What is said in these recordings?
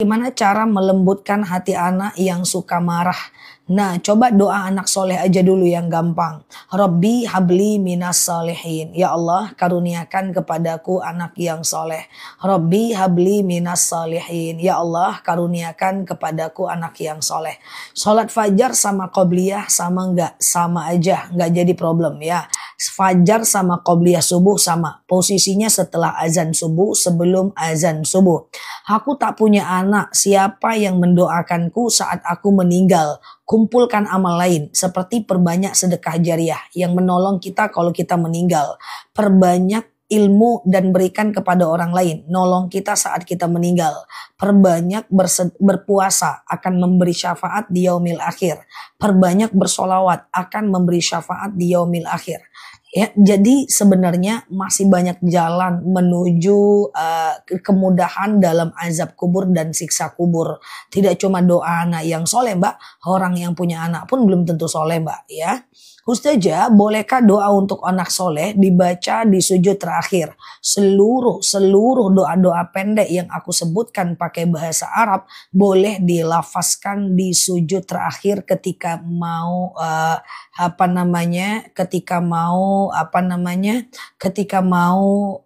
Gimana cara melembutkan hati anak yang suka marah? Nah, coba doa anak soleh aja dulu yang gampang. Rabbi habli minas solehin. Ya Allah, karuniakan kepadaku anak yang soleh. Rabbi habli minas solehin. Ya Allah, karuniakan kepadaku anak yang soleh. Sholat fajar sama qobliyah sama enggak? Sama aja, enggak jadi problem ya. Fajar sama qobliyah subuh sama. Posisinya setelah azan subuh, sebelum azan subuh. Aku tak punya anak, siapa yang mendoakanku saat aku meninggal? Kumpulkan amal lain seperti perbanyak sedekah jariah yang menolong kita kalau kita meninggal. Perbanyak ilmu dan berikan kepada orang lain, nolong kita saat kita meninggal. Perbanyak berpuasa akan memberi syafaat di yaumil akhir. Perbanyak bersolawat akan memberi syafaat di yaumil akhir. Ya, jadi sebenarnya masih banyak jalan menuju kemudahan dalam azab kubur dan siksa kubur. Tidak cuma doa anak yang soleh, Mbak. Orang yang punya anak pun belum tentu soleh, Mbak. Ya, Ustazah, bolehkah doa untuk anak soleh dibaca di sujud terakhir? Seluruh doa-doa pendek yang aku sebutkan pakai bahasa Arab boleh dilafazkan di sujud terakhir ketika mau ketika mau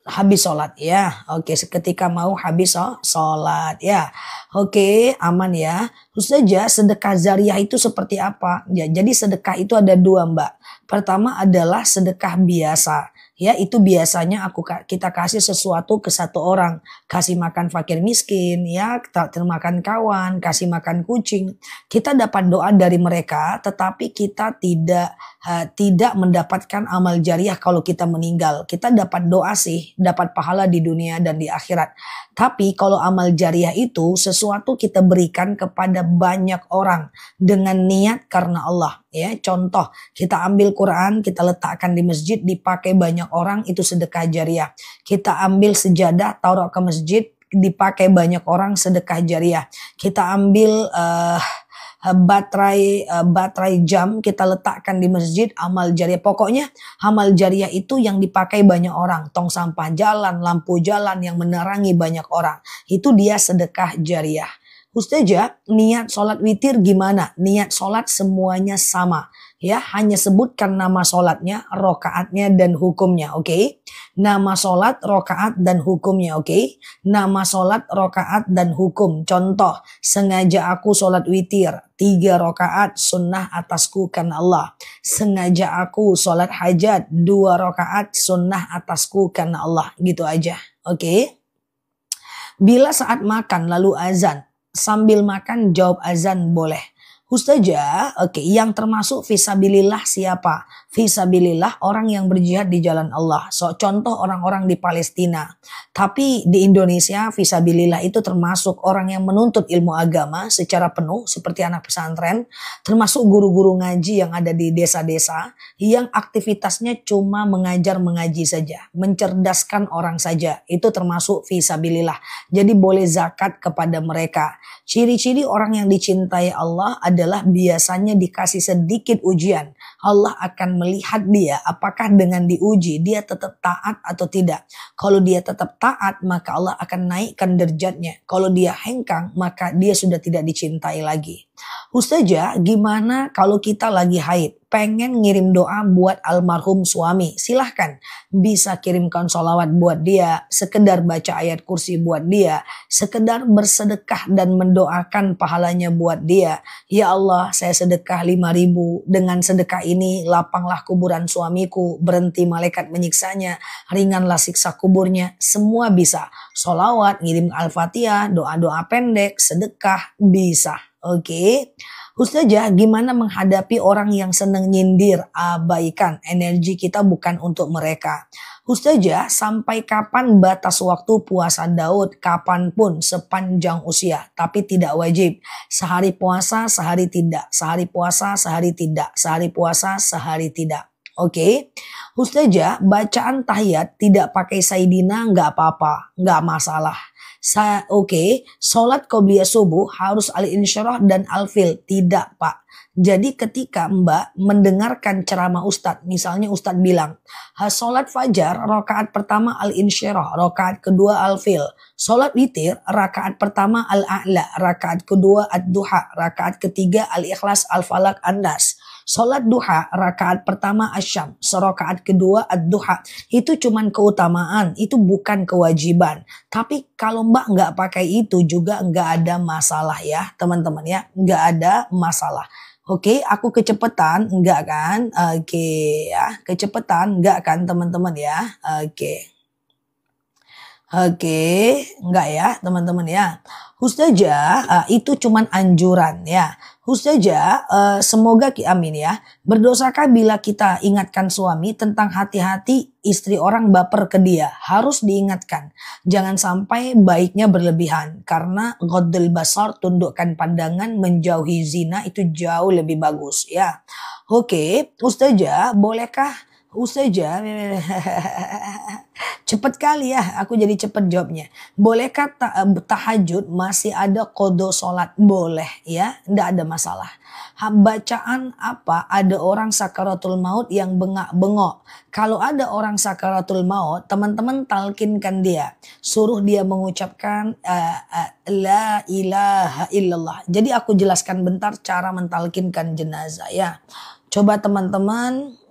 habis sholat ya. Oke, ketika mau habis sholat ya. Oke, aman ya. Terus saja sedekah jariah itu seperti apa? Ya, jadi sedekah itu ada dua, Mbak. Pertama adalah sedekah biasa. Ya, itu biasanya kita kasih sesuatu ke satu orang, kasih makan fakir miskin, ya, kita makan kawan, kasih makan kucing. Kita dapat doa dari mereka, tetapi kita tidak mendapatkan amal jariah kalau kita meninggal. Kita dapat doa sih, dapat pahala di dunia dan di akhirat. Tapi kalau amal jariah itu sesuatu kita berikan kepada banyak orang dengan niat karena Allah. Ya, contoh, kita ambil Quran, kita letakkan di masjid, dipakai banyak orang, itu sedekah jariah. Kita ambil sejadah, taruh ke masjid, dipakai banyak orang, sedekah jariah. Kita ambil baterai jam, kita letakkan di masjid, amal jariah. Pokoknya amal jariah itu yang dipakai banyak orang. Tong sampah jalan, lampu jalan yang menerangi banyak orang. Itu dia sedekah jariah. Ustazah, niat sholat witir gimana? Niat sholat semuanya sama. Ya, hanya sebutkan nama sholatnya, rokaatnya, dan hukumnya. Oke? Nama sholat, rokaat, dan hukumnya. Oke? Nama sholat, rokaat, dan hukum. Contoh, sengaja aku sholat witir. 3 rokaat sunnah atasku karena Allah. Sengaja aku sholat hajat. 2 rokaat sunnah atasku karena Allah. Gitu aja. Oke? Bila saat makan lalu azan. Sambil makan jawab azan boleh. Ustazah, oke, yang termasuk fisabilillah siapa? Fisabilillah orang yang berjihad di jalan Allah. Contoh orang-orang di Palestina. Tapi di Indonesia fisabilillah itu termasuk orang yang menuntut ilmu agama secara penuh seperti anak pesantren. Termasuk guru-guru ngaji yang ada di desa-desa yang aktivitasnya cuma mengaji saja. Mencerdaskan orang saja. Itu termasuk fisabilillah. Jadi boleh zakat kepada mereka. Ciri-ciri orang yang dicintai Allah adalah biasanya dikasih sedikit ujian. Allah akan melihat dia apakah dengan diuji dia tetap taat atau tidak. Kalau dia tetap taat maka Allah akan naikkan derajatnya. Kalau dia hengkang maka dia sudah tidak dicintai lagi. Ustazah, gimana kalau kita lagi haid? Pengen ngirim doa buat almarhum suami, silahkan. Bisa kirimkan sholawat buat dia, sekedar baca ayat kursi buat dia, sekedar bersedekah dan mendoakan pahalanya buat dia. Ya Allah, saya sedekah 5.000, dengan sedekah ini lapanglah kuburan suamiku, berhenti malaikat menyiksanya, ringanlah siksa kuburnya, semua bisa. Sholawat, ngirim al-fatihah, doa-doa pendek, sedekah, bisa. Oke. Ustazah, gimana menghadapi orang yang senang nyindir, abaikan, energi kita bukan untuk mereka. Ustazah, sampai kapan batas waktu puasa Daud? Kapanpun sepanjang usia, tapi tidak wajib. Sehari puasa, sehari tidak. Sehari puasa, sehari tidak. Sehari puasa, sehari tidak. Oke. Ustazah, bacaan tahiyat tidak pakai sayyidina nggak apa-apa, nggak masalah. Oke, sholat qobliyah subuh harus al-insyirah dan al-fil. Tidak Pak. Jadi ketika Mbak mendengarkan ceramah Ustadz, misalnya Ustadz bilang, sholat fajar rakaat pertama al-insyirah, rakaat kedua al-fil. Sholat witir rakaat pertama al-a'la, rakaat kedua ad-duha, rakaat ketiga al-ikhlas, al-falak, an-nas. Sholat duha rakaat pertama asyam, rakaat kedua ad-duha. Itu cuman keutamaan, itu bukan kewajiban. Tapi kalau Mbak nggak pakai itu juga nggak ada masalah ya teman-teman ya, nggak ada masalah. Oke, aku kecepatan enggak kan? Oke ya, kecepatan enggak kan teman-teman ya? Oke. Oke, enggak ya teman-teman ya. Ustazah, itu cuman anjuran ya. Ustazah, semoga amin ya. Berdosakah bila kita ingatkan suami tentang hati-hati istri orang baper ke dia? Harus diingatkan. Jangan sampai baiknya berlebihan. Karena ghaddul basar, tundukkan pandangan, menjauhi zina itu jauh lebih bagus ya. Oke, Ustazah, bolehkah Ustazah, cepet kali ya, aku jadi cepet jawabnya. Bolehkah tahajud masih ada qada sholat? Boleh ya, ndak ada masalah. Bacaan apa? Ada orang sakaratul maut yang bengak-bengok. Kalau ada orang sakaratul maut, teman-teman talkinkan dia. Suruh dia mengucapkan la ilaha illallah. Jadi aku jelaskan bentar cara mentalkinkan jenazah ya. Coba teman-teman...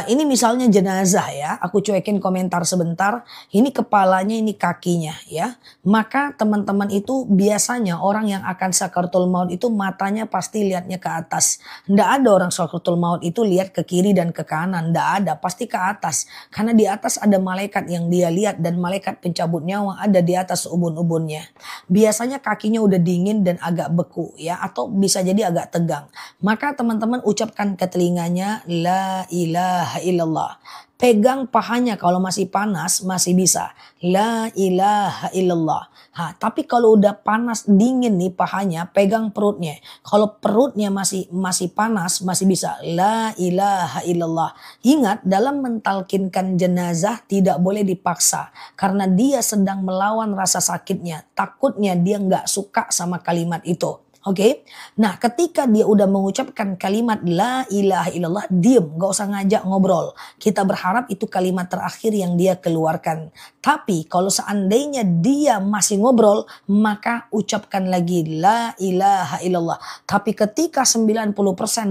ini misalnya jenazah ya, aku cuekin komentar sebentar, ini kepalanya, ini kakinya ya. Maka teman-teman itu biasanya orang yang akan sakaratul maut itu matanya pasti lihatnya ke atas. Nggak ada orang sakaratul maut itu lihat ke kiri dan ke kanan, nggak ada, pasti ke atas. Karena di atas ada malaikat yang dia lihat dan malaikat pencabut nyawa ada di atas ubun-ubunnya. Biasanya kakinya udah dingin dan agak beku ya, atau bisa jadi agak tegang. Maka teman-teman ucapkan ke telinganya la ilaha illallah. Pegang pahanya kalau masih panas masih bisa. La ilaha illallah. Tapi kalau udah panas dingin nih pahanya, pegang perutnya. Kalau perutnya masih panas masih bisa. La ilaha illallah. Ingat, dalam mentalkinkan jenazah tidak boleh dipaksa. Karena dia sedang melawan rasa sakitnya. Takutnya dia nggak suka sama kalimat itu. Oke, nah ketika dia udah mengucapkan kalimat la ilaha illallah, diem, gak usah ngajak ngobrol. Kita berharap itu kalimat terakhir yang dia keluarkan. Tapi kalau seandainya dia masih ngobrol, maka ucapkan lagi la ilaha illallah. Tapi ketika 90%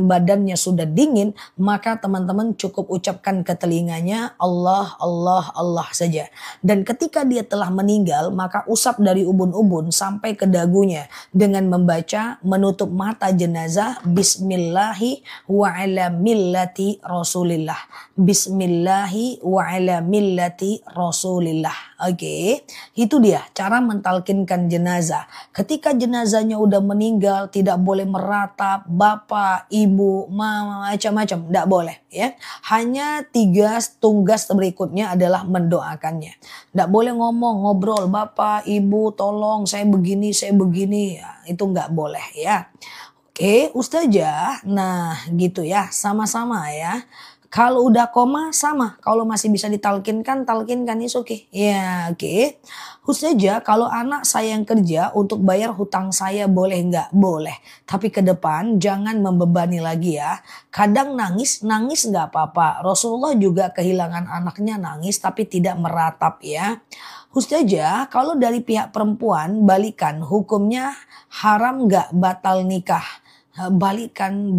badannya sudah dingin, maka teman-teman cukup ucapkan ke telinganya Allah, Allah, Allah saja. Dan ketika dia telah meninggal, maka usap dari ubun-ubun sampai ke dagunya dengan membaca menutup mata jenazah bismillahi wa ala millati rasulillah. Bismillahi wa ala millati rasulillah. Oke, itu dia cara mentalkinkan jenazah. Ketika jenazahnya udah meninggal, tidak boleh meratap bapak, ibu, mama, macam-macam, tidak boleh ya. Hanya 3 tugas berikutnya adalah mendoakannya. Tidak boleh ngomong, ngobrol, bapak, ibu, tolong saya begini ya, itu nggak boleh ya. Oke, Ustazah, nah gitu ya, sama-sama ya. Kalau udah koma sama, kalau masih bisa ditalkinkan, talkinkan, is oke. Ya, oke. Ustazah, kalau anak saya yang kerja untuk bayar hutang saya boleh nggak? Boleh. Tapi ke depan jangan membebani lagi ya. Kadang nangis nggak apa-apa. Rasulullah juga kehilangan anaknya nangis tapi tidak meratap ya. Ustazah, kalau dari pihak perempuan balikan, hukumnya haram nggak batal nikah? Balikan,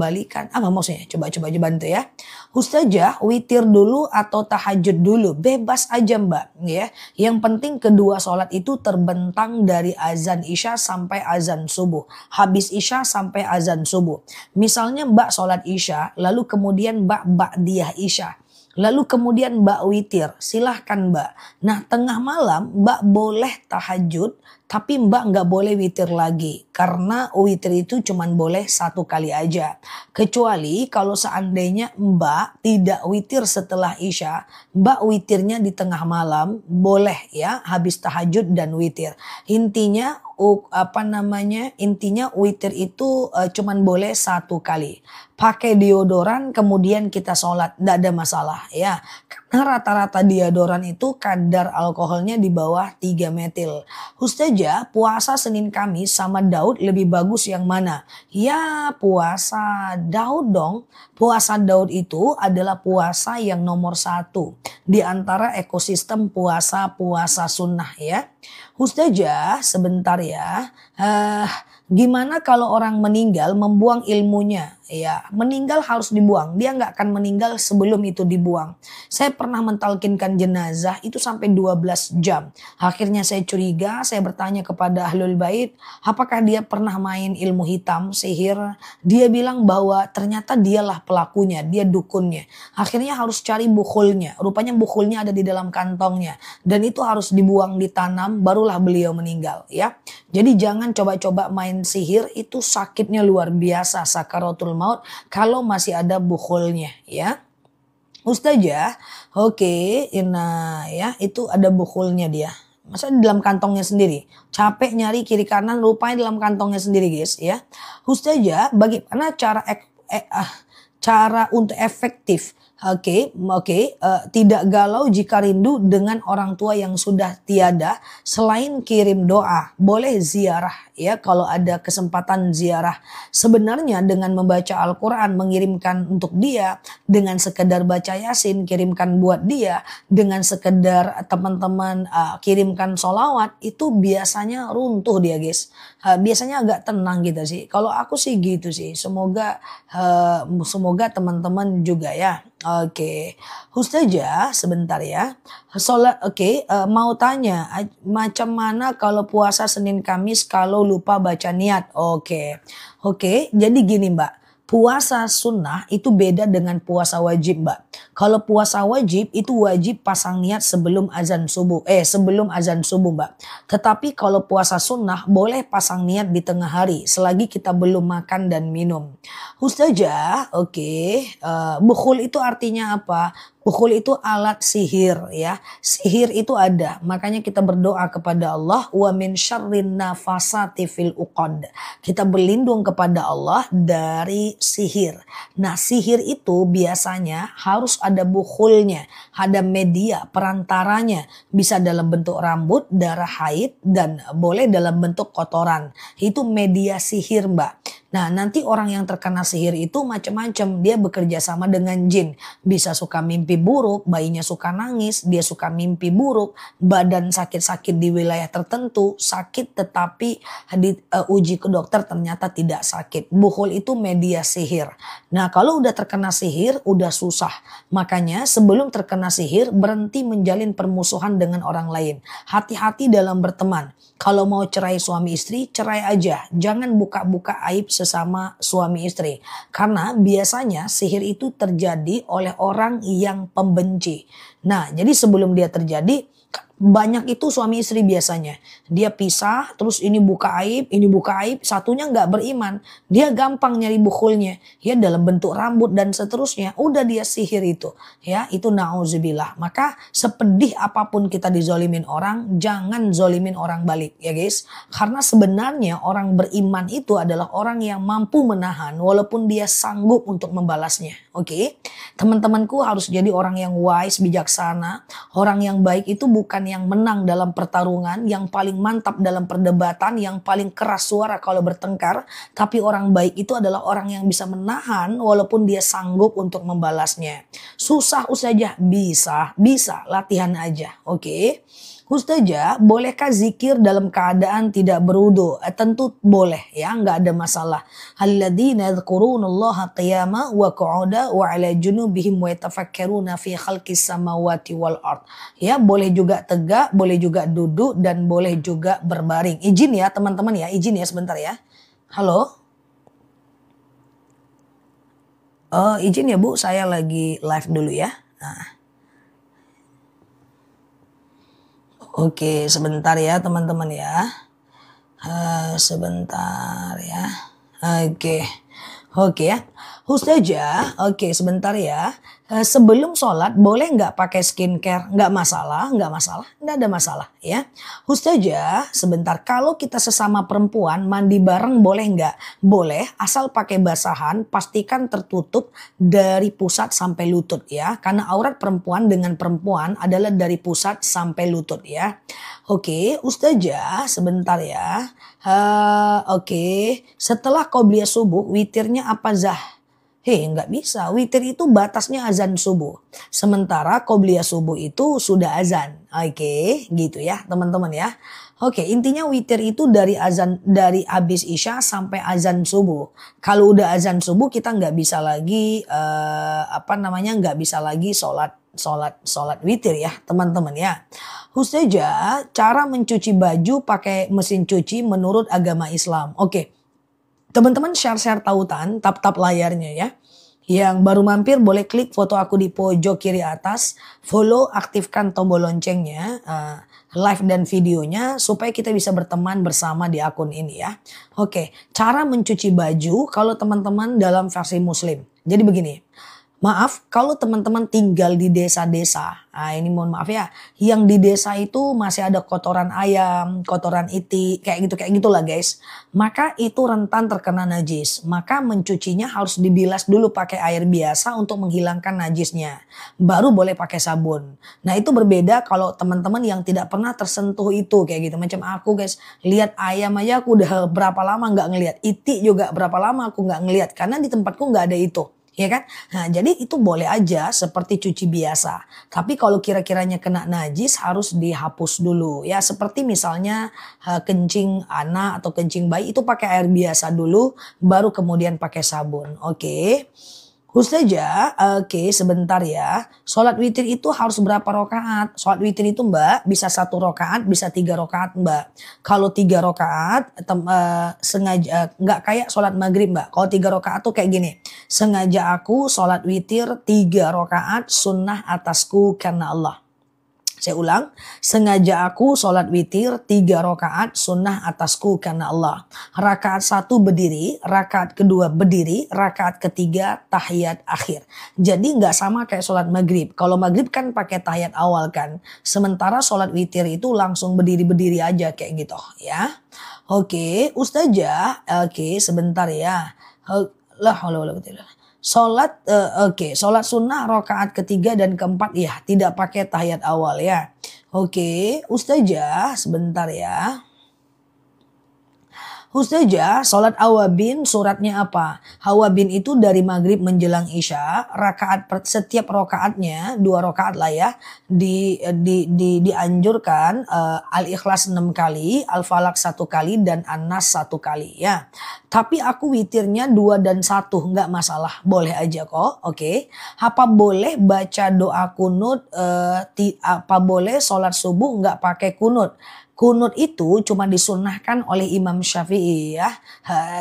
apa maksudnya? Coba bantu ya. Ustazah, witir dulu atau tahajud dulu? Bebas aja Mbak ya. Yang penting kedua sholat itu terbentang dari azan isya sampai azan subuh. Habis isya sampai azan subuh. Misalnya Mbak sholat isya, lalu kemudian Mbak ba'diyah isya. Lalu kemudian Mbak witir, silahkan Mbak. Nah tengah malam Mbak boleh tahajud, tapi Mbak nggak boleh witir lagi. Karena witir itu cuman boleh 1 kali aja. Kecuali kalau seandainya Mbak tidak witir setelah isya, Mbak witirnya di tengah malam, boleh ya habis tahajud dan witir. Intinya intinya witir itu cuman boleh 1 kali. Pakai deodoran kemudian kita sholat, tidak ada masalah ya. Rata-rata deodoran itu kadar alkoholnya di bawah 3 metil. Ustazah, puasa Senin Kamis sama Daud lebih bagus yang mana? Ya, puasa Daud dong. Puasa Daud itu adalah puasa yang nomor 1 di antara ekosistem puasa-puasa sunnah ya. Ustazah, sebentar ya. Gimana kalau orang meninggal membuang ilmunya? Ya, meninggal harus dibuang. Dia nggak akan meninggal sebelum itu dibuang. Saya pernah mentalkinkan jenazah itu sampai 12 jam. Akhirnya saya curiga, saya bertanya kepada Ahlul Bait, apakah dia pernah main ilmu hitam, sihir? Dia bilang bahwa ternyata dialah pelakunya, dia dukunnya. Akhirnya harus cari bukhulnya. Rupanya bukhulnya ada di dalam kantongnya. Dan itu harus dibuang, ditanam, barulah beliau meninggal ya. Jadi jangan coba-coba main sihir, itu sakitnya luar biasa, sakaratul maut kalau masih ada bukhulnya ya. Ustazah, oke, nah ya itu ada bukhulnya dia. Masa di dalam kantongnya sendiri. Capek nyari kiri kanan, rupanya dalam kantongnya sendiri guys ya. Ustazah, bagaimana cara untuk efektif? Tidak galau jika rindu dengan orang tua yang sudah tiada. Selain kirim doa, boleh ziarah ya kalau ada kesempatan ziarah. Sebenarnya dengan membaca Al-Quran, mengirimkan untuk dia, dengan sekedar baca Yasin, kirimkan buat dia, dengan sekedar teman-teman kirimkan sholawat, itu biasanya runtuh dia guys. Biasanya agak tenang gitu sih. Kalau aku sih gitu sih. Semoga teman-teman juga ya. Oke, Ustazah sebentar ya. Mau tanya macam mana kalau puasa Senin Kamis kalau lupa baca niat? Oke, jadi gini Mbak. Puasa sunnah itu beda dengan puasa wajib Mbak. Kalau puasa wajib itu wajib pasang niat sebelum azan subuh Mbak. Tetapi kalau puasa sunnah boleh pasang niat di tengah hari selagi kita belum makan dan minum. Ustazah, bukhul itu artinya apa? Bukhul itu alat sihir ya. Sihir itu ada. Makanya kita berdoa kepada Allah. Wa min syarrin nafasati fil uqad. Kita berlindung kepada Allah dari sihir. Nah sihir itu biasanya harus ada bukhulnya. Ada media perantaranya. Bisa dalam bentuk rambut, darah haid, dan boleh dalam bentuk kotoran. Itu media sihir Mbak. Nah nanti orang yang terkena sihir itu macam-macam. Dia bekerja sama dengan jin. Bisa suka mimpi buruk, bayinya suka nangis, dia suka mimpi buruk, badan sakit-sakit di wilayah tertentu, sakit tetapi uji ke dokter ternyata tidak sakit. Bukhul itu media sihir. Nah kalau udah terkena sihir udah susah. Makanya sebelum terkena sihir berhenti menjalin permusuhan dengan orang lain. Hati-hati dalam berteman. Kalau mau cerai suami istri, cerai aja. Jangan buka-buka aib sesama suami istri. Karena biasanya sihir itu terjadi oleh orang yang pembenci. Nah, jadi sebelum dia terjadi, banyak itu suami istri biasanya. Dia pisah, terus ini buka aib, satunya nggak beriman. Dia gampang nyari bukhulnya. Ya dalam bentuk rambut dan seterusnya. Udah dia sihir itu. Ya itu na'udzubillah. Maka sepedih apapun kita dizolimin orang, jangan zolimin orang balik ya guys. Karena sebenarnya orang beriman itu adalah orang yang mampu menahan walaupun dia sanggup untuk membalasnya. Oke. Teman-temanku harus jadi orang yang wise, bijaksana. Orang yang baik itu bukan yang menang dalam pertarungan, yang paling mantap dalam perdebatan, yang paling keras suara kalau bertengkar. Tapi orang baik itu adalah orang yang bisa menahan walaupun dia sanggup untuk membalasnya. Susah Ustazah? Bisa, latihan aja. Oke. Ustazah, bolehkah zikir dalam keadaan tidak berwudu? Tentu boleh ya, nggak ada masalah. Alladzina yadhkurunallaha qiyama wa qu'uda wa 'ala junubihim wa yatafakkaruna fi khalqis samawati wal ard. Ya, boleh juga tegak, boleh juga duduk dan boleh juga berbaring. Izin ya teman-teman ya, izin ya sebentar ya. Halo? Oh, izin ya Bu, saya lagi live dulu ya. Nah. Oke, sebentar ya teman-teman ya. Sebentar ya. Oke ya. Ustazah, oke sebentar ya. Sebelum sholat boleh nggak pakai skincare? Nggak masalah, nggak ada masalah ya. Ustazah, sebentar. Kalau kita sesama perempuan mandi bareng boleh nggak? Boleh, asal pakai basahan, pastikan tertutup dari pusat sampai lutut ya. Karena aurat perempuan dengan perempuan adalah dari pusat sampai lutut ya. Oke, Ustazah, sebentar ya. Oke, setelah qobliyah subuh, witirnya apa Zah? Hei, nggak bisa. Witir itu batasnya azan subuh. Sementara qobliyah subuh itu sudah azan. Oke, gitu ya teman-teman ya. Oke, intinya witir itu dari azan, dari habis isya sampai azan subuh. Kalau udah azan subuh kita nggak bisa lagi nggak bisa lagi sholat witir ya teman-teman ya. Ustazah, cara mencuci baju pakai mesin cuci menurut agama Islam. Oke. Teman-teman share-share tautan, tap-tap layarnya ya. Yang baru mampir boleh klik foto aku di pojok kiri atas. Follow, aktifkan tombol loncengnya, live dan videonya supaya kita bisa berteman bersama di akun ini ya. Oke, cara mencuci baju kalau teman-teman dalam versi muslim. Jadi begini. Maaf kalau teman-teman tinggal di desa-desa. Nah ini mohon maaf ya. Yang di desa itu masih ada kotoran ayam, kotoran itik, kayak gitulah guys. Maka itu rentan terkena najis. Maka mencucinya harus dibilas dulu pakai air biasa untuk menghilangkan najisnya. Baru boleh pakai sabun. Nah itu berbeda kalau teman-teman yang tidak pernah tersentuh itu kayak gitu. Macam aku guys, lihat ayam aja aku udah berapa lama nggak ngelihat. Itik juga berapa lama aku nggak ngelihat. Karena di tempatku nggak ada itu. Ya kan? Nah jadi itu boleh aja seperti cuci biasa. Tapi kalau kira-kiranya kena najis harus dihapus dulu. Ya seperti misalnya kencing anak atau kencing bayi itu pakai air biasa dulu. Baru kemudian pakai sabun. Oke. Ustazah, oke sebentar ya. Sholat witir itu harus berapa rakaat? Sholat witir itu mbak bisa 1 rakaat, bisa 3 rakaat mbak. Kalau 3 rakaat sengaja nggak kayak sholat maghrib mbak. Kalau 3 rakaat tuh kayak gini. Sengaja aku sholat witir 3 rakaat sunnah atasku karena Allah. Saya ulang, sengaja aku sholat witir 3 rakaat sunnah atasku karena Allah. Rakaat 1 berdiri, rakaat kedua berdiri, rakaat ketiga tahiyat akhir. Jadi nggak sama kayak sholat maghrib. Kalau maghrib kan pakai tahiyat awal kan. Sementara sholat witir itu langsung berdiri-berdiri aja kayak gitu ya. Oke, Ustazah, oke sebentar ya. Sholat sholat sunnah rakaat ketiga dan keempat ya tidak pakai tahiyat awal ya. Oke, Ustazah sebentar ya. Ustazah, sholat awabin suratnya apa? Awabin itu dari maghrib menjelang isya, setiap rakaatnya 2 rakaat lah ya, dianjurkan Al-Ikhlas 6 kali, Al-Falaq 1 kali dan An-Nas 1 kali ya. Tapi aku witirnya 2 dan 1 nggak masalah, boleh aja kok. Oke. Apa boleh baca doa kunut? Apa boleh sholat subuh nggak pakai kunut? Kunut itu cuma disunnahkan oleh Imam Syafi'i ya.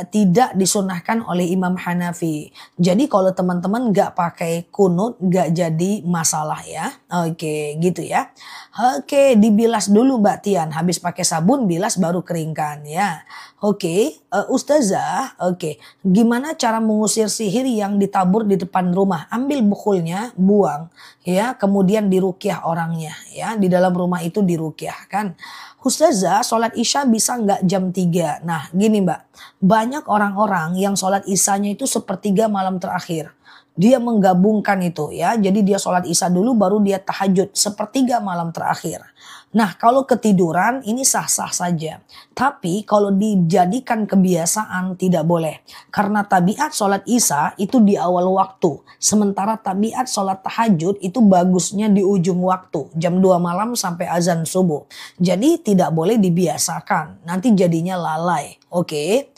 Tidak disunnahkan oleh Imam Hanafi. Jadi kalau teman-teman gak pakai kunut gak jadi masalah ya. Oke gitu ya. Oke dibilas dulu Mbak Tian. Habis pakai sabun bilas baru keringkan ya. Oke Ustazah. Oke. Gimana cara mengusir sihir yang ditabur di depan rumah? Ambil bukulnya buang ya. Kemudian diruqyah orangnya ya. Di dalam rumah itu diruqyah kan. Ustazah, sholat isya bisa nggak jam 3? Nah gini mbak, banyak orang-orang yang sholat isyanya itu sepertiga malam terakhir. Dia menggabungkan itu ya, jadi dia sholat isya dulu baru dia tahajud sepertiga malam terakhir. Nah kalau ketiduran ini sah-sah saja. Tapi kalau dijadikan kebiasaan tidak boleh. Karena tabiat sholat isya itu di awal waktu. Sementara tabiat sholat tahajud itu bagusnya di ujung waktu. Jam 2 malam sampai azan subuh. Jadi tidak boleh dibiasakan. Nanti jadinya lalai. Oke.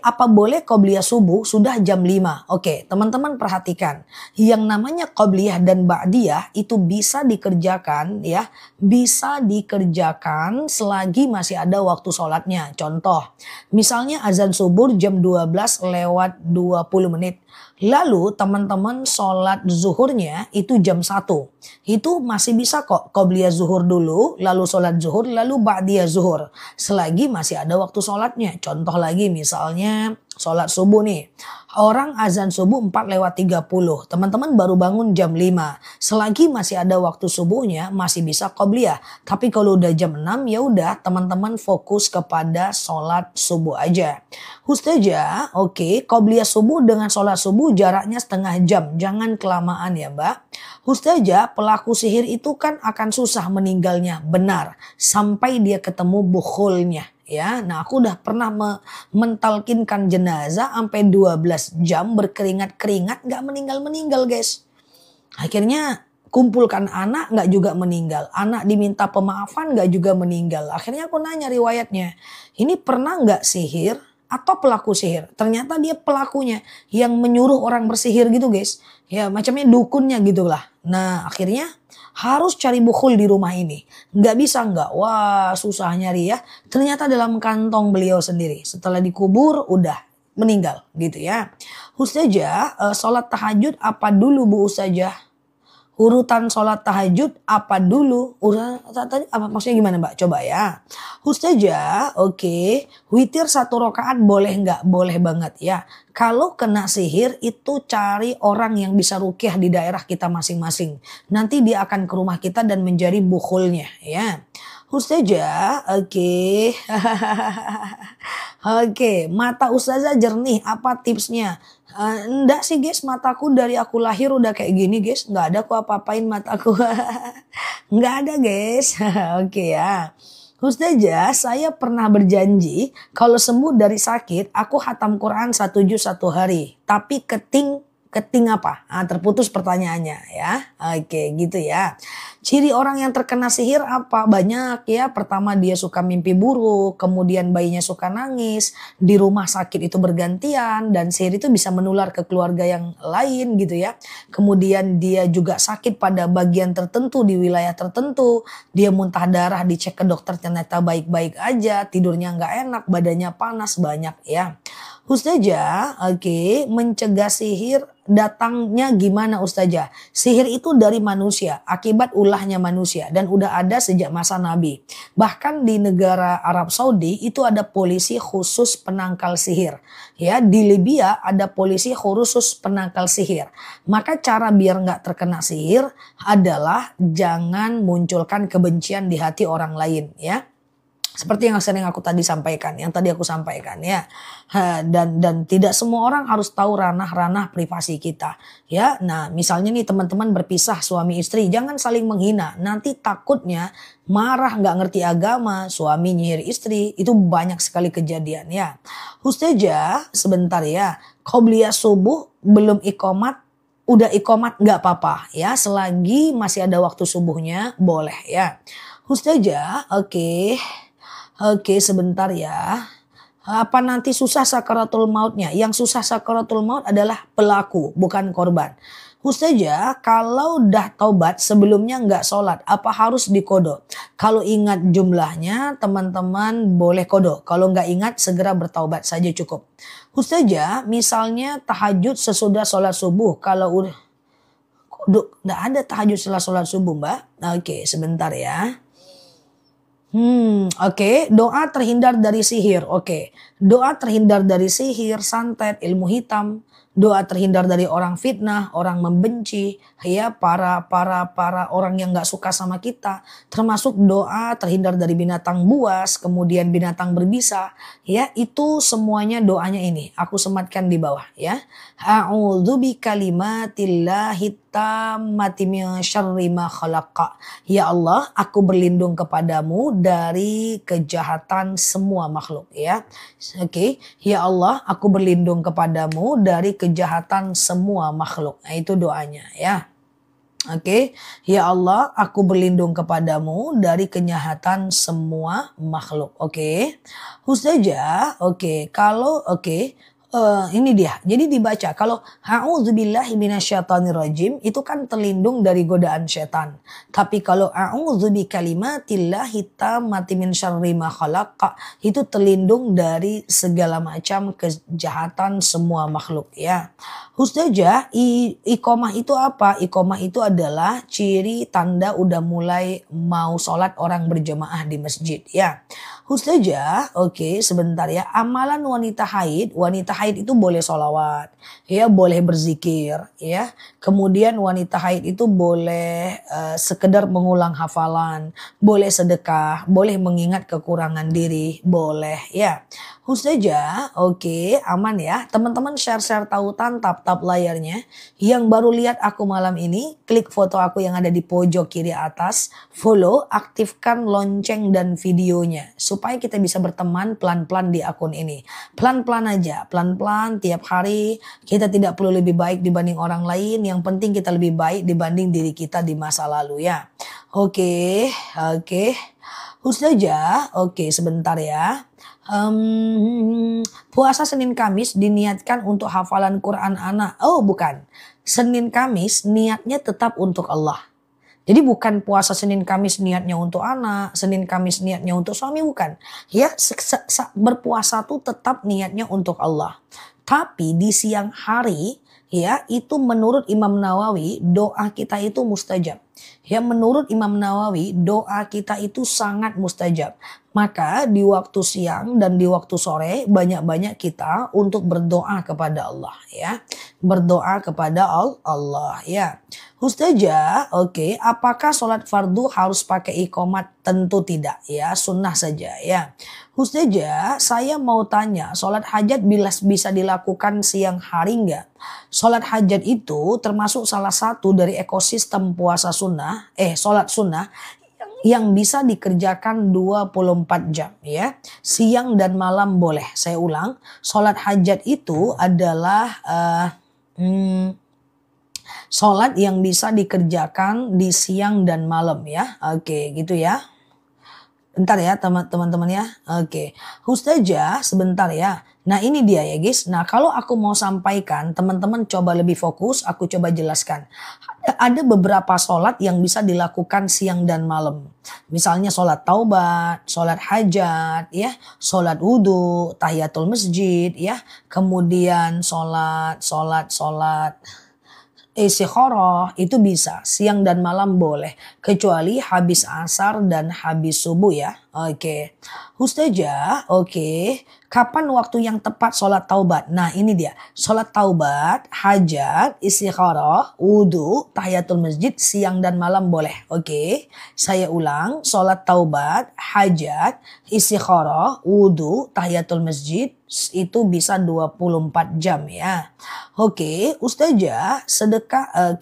Apa boleh qobliyah subuh sudah jam 5? Oke, teman-teman perhatikan. Yang namanya qobliyah dan ba'diyah itu bisa dikerjakan ya. Bisa dikerjakan selagi masih ada waktu sholatnya. Contoh, misalnya azan subuh jam 12 lewat 20 menit. Lalu teman-teman sholat zuhurnya itu jam 1. Itu masih bisa kok qobliyah zuhur dulu, lalu sholat zuhur, lalu ba'diyah zuhur. Selagi masih ada waktu sholatnya. Contoh lagi misalnya sholat subuh nih. Orang azan subuh 4:30. Teman-teman baru bangun jam 5. Selagi masih ada waktu subuhnya masih bisa qobliyah. Tapi kalau udah jam 6 ya udah teman-teman fokus kepada sholat subuh aja. Ustazah, oke, qobliyah subuh dengan sholat subuh jaraknya setengah jam. Jangan kelamaan ya Mbak. Ustazah, pelaku sihir itu kan akan susah meninggalnya. Benar. Sampai dia ketemu bukhulnya. Ya, nah aku udah pernah mentalkinkan jenazah sampai 12 jam berkeringat-keringat gak meninggal-meninggal guys. Akhirnya kumpulkan anak gak juga meninggal. Anak diminta pemaafan gak juga meninggal. Akhirnya aku nanya riwayatnya. Ini pernah gak sihir atau pelaku sihir? Ternyata dia pelakunya yang menyuruh orang bersihir gitu guys. Ya macamnya dukunnya gitu lah. Nah akhirnya harus cari bukhul di rumah ini. Nggak bisa nggak? Wah susah nyari ya. Ternyata dalam kantong beliau sendiri. Setelah dikubur udah meninggal gitu ya. Ustazah, sholat tahajud apa dulu Bu Ustazah? Urutan sholat tahajud apa dulu? Tadi apa maksudnya gimana Mbak? Coba ya. Ustazah, oke. Witir 1 rakaat boleh nggak? Boleh banget ya. Kalau kena sihir itu cari orang yang bisa ruqyah di daerah kita masing-masing. Nanti dia akan ke rumah kita dan menjadi bukhulnya ya. Ustazah, oke. Oke, mata Ustazah jernih. Apa tipsnya? Enggak sih guys, mataku dari aku lahir udah kayak gini guys. Enggak ada aku apa-apain mataku. Enggak ada guys. Oke ya. Ustazah, saya pernah berjanji kalau sembuh dari sakit, aku khatam Quran 1 juz 1 hari. Tapi keting apa? Terputus pertanyaannya ya. Oke gitu ya. Ciri orang yang terkena sihir apa? Banyak ya. Pertama dia suka mimpi buruk. Kemudian bayinya suka nangis. Di rumah sakit itu bergantian. Dan sihir itu bisa menular ke keluarga yang lain gitu ya. Kemudian dia juga sakit pada bagian tertentu di wilayah tertentu. Dia muntah darah dicek ke dokter ternyata baik-baik aja. Tidurnya nggak enak. Badannya panas banyak ya. Ustazah, oke, mencegah sihir datangnya gimana Ustazah? Sihir itu dari manusia, akibat ulahnya manusia dan udah ada sejak masa Nabi. Bahkan di negara Arab Saudi itu ada polisi khusus penangkal sihir. Ya, di Libya ada polisi khusus penangkal sihir. Maka cara biar nggak terkena sihir adalah jangan munculkan kebencian di hati orang lain ya. Seperti yang sering aku tadi sampaikan, yang tadi aku sampaikan ya. Dan tidak semua orang harus tahu ranah-ranah privasi kita. Ya, nah misalnya nih teman-teman berpisah suami istri, jangan saling menghina. Nanti takutnya marah nggak ngerti agama, suami nyihir istri, itu banyak sekali kejadian ya. Ustazah, sebentar ya. Qobliyah subuh belum iqomat, udah iqomat nggak apa-apa ya. Selagi masih ada waktu subuhnya boleh ya. Ustazah, oke. Oke sebentar ya. Apa nanti susah sakaratul mautnya? Yang susah sakaratul maut adalah pelaku bukan korban. Ustazah, kalau dah taubat sebelumnya nggak sholat, apa harus dikodo? Kalau ingat jumlahnya teman-teman boleh kodo. Kalau nggak ingat segera bertaubat saja cukup. Ustazah, misalnya tahajud sesudah sholat subuh. Kalau udah kodo, nggak ada tahajud setelah sholat subuh Mbak. Oke sebentar ya. Oke. Doa terhindar dari sihir. Oke. Doa terhindar dari sihir, santet, ilmu hitam. Doa terhindar dari orang fitnah, orang membenci, ya para orang yang nggak suka sama kita. Termasuk doa terhindar dari binatang buas, kemudian binatang berbisa. Ya, itu semuanya doanya ini. Aku sematkan di bawah ya. A'udzu bikalimatillahi tammati min syarri ma khalaqa. Ya Allah, aku berlindung kepadamu dari kejahatan semua makhluk ya. Oke. Ya Allah, aku berlindung kepadamu dari kejahatan semua makhluk. Nah, itu doanya ya. Oke. Ya Allah, aku berlindung kepadamu dari kejahatan semua makhluk. Oke. Ustazah, oke. Kalau Ini dia. Jadi dibaca kalau a'udzubillahi minasyaitonirrajim itu kan terlindung dari godaan setan. Tapi kalau a'udzubikalimatillahi tammati min syarri ma khalaq itu terlindung dari segala macam kejahatan semua makhluk ya. Ustazah, iqomah itu apa? Iqomah itu adalah ciri tanda udah mulai mau sholat orang berjamaah di masjid ya. Ustazah, oke sebentar ya. Amalan wanita haid itu boleh sholawat, ya boleh berzikir, ya. Kemudian wanita haid itu boleh sekedar mengulang hafalan, boleh sedekah, boleh mengingat kekurangan diri, boleh ya. Ustazah, oke aman ya. Teman-teman share-share tautan, tap-tap layarnya. Yang baru lihat aku malam ini, klik foto aku yang ada di pojok kiri atas, follow, aktifkan lonceng dan videonya. Supaya kita bisa berteman pelan-pelan di akun ini. Pelan-pelan aja, pelan-pelan tiap hari. Kita tidak perlu lebih baik dibanding orang lain. Yang penting kita lebih baik dibanding diri kita di masa lalu ya. Oke. Ustazah, oke sebentar ya. Puasa Senin Kamis diniatkan untuk hafalan Quran anak. Oh bukan. Senin Kamis niatnya tetap untuk Allah. Jadi bukan puasa Senin Kamis niatnya untuk anak, Senin Kamis niatnya untuk suami, bukan. Ya, berpuasa tuh tetap niatnya untuk Allah. Tapi di siang hari ya itu menurut Imam Nawawi doa kita itu mustajab. Ya menurut Imam Nawawi doa kita itu sangat mustajab. Maka di waktu siang dan di waktu sore banyak-banyak kita untuk berdoa kepada Allah ya. Berdoa kepada Allah ya. Ustazah, oke, apakah sholat fardu harus pakai iqomat? Tentu tidak ya, sunnah saja ya. Ustazah, saya mau tanya, sholat hajat bisa dilakukan siang hari enggak? Sholat hajat itu termasuk salah satu dari ekosistem puasa sunnah, sholat sunnah yang bisa dikerjakan 24 jam ya. Siang dan malam boleh. Saya ulang, sholat hajat itu adalah sholat yang bisa dikerjakan di siang dan malam ya. Oke gitu ya. Bentar ya teman-teman ya. Oke. Ustazah sebentar ya. Nah ini dia ya guys. Nah kalau aku mau sampaikan teman-teman coba lebih fokus. Aku coba jelaskan. Ada beberapa sholat yang bisa dilakukan siang dan malam. Misalnya sholat taubat, sholat hajat, ya, sholat wudhu, tahiyatul masjid, ya. Kemudian sholat istikharah itu bisa siang dan malam boleh kecuali habis asar dan habis subuh ya. Oke. Ustazah, oke. Kapan waktu yang tepat sholat taubat? Nah ini dia. Sholat taubat, hajat, istikharah, wudhu, tahiyatul masjid siang dan malam boleh. Oke. Saya ulang. Sholat taubat, hajat, istikharah, wudhu, tahiyatul masjid itu bisa 24 jam ya. Oke, Ustazah, sedekah,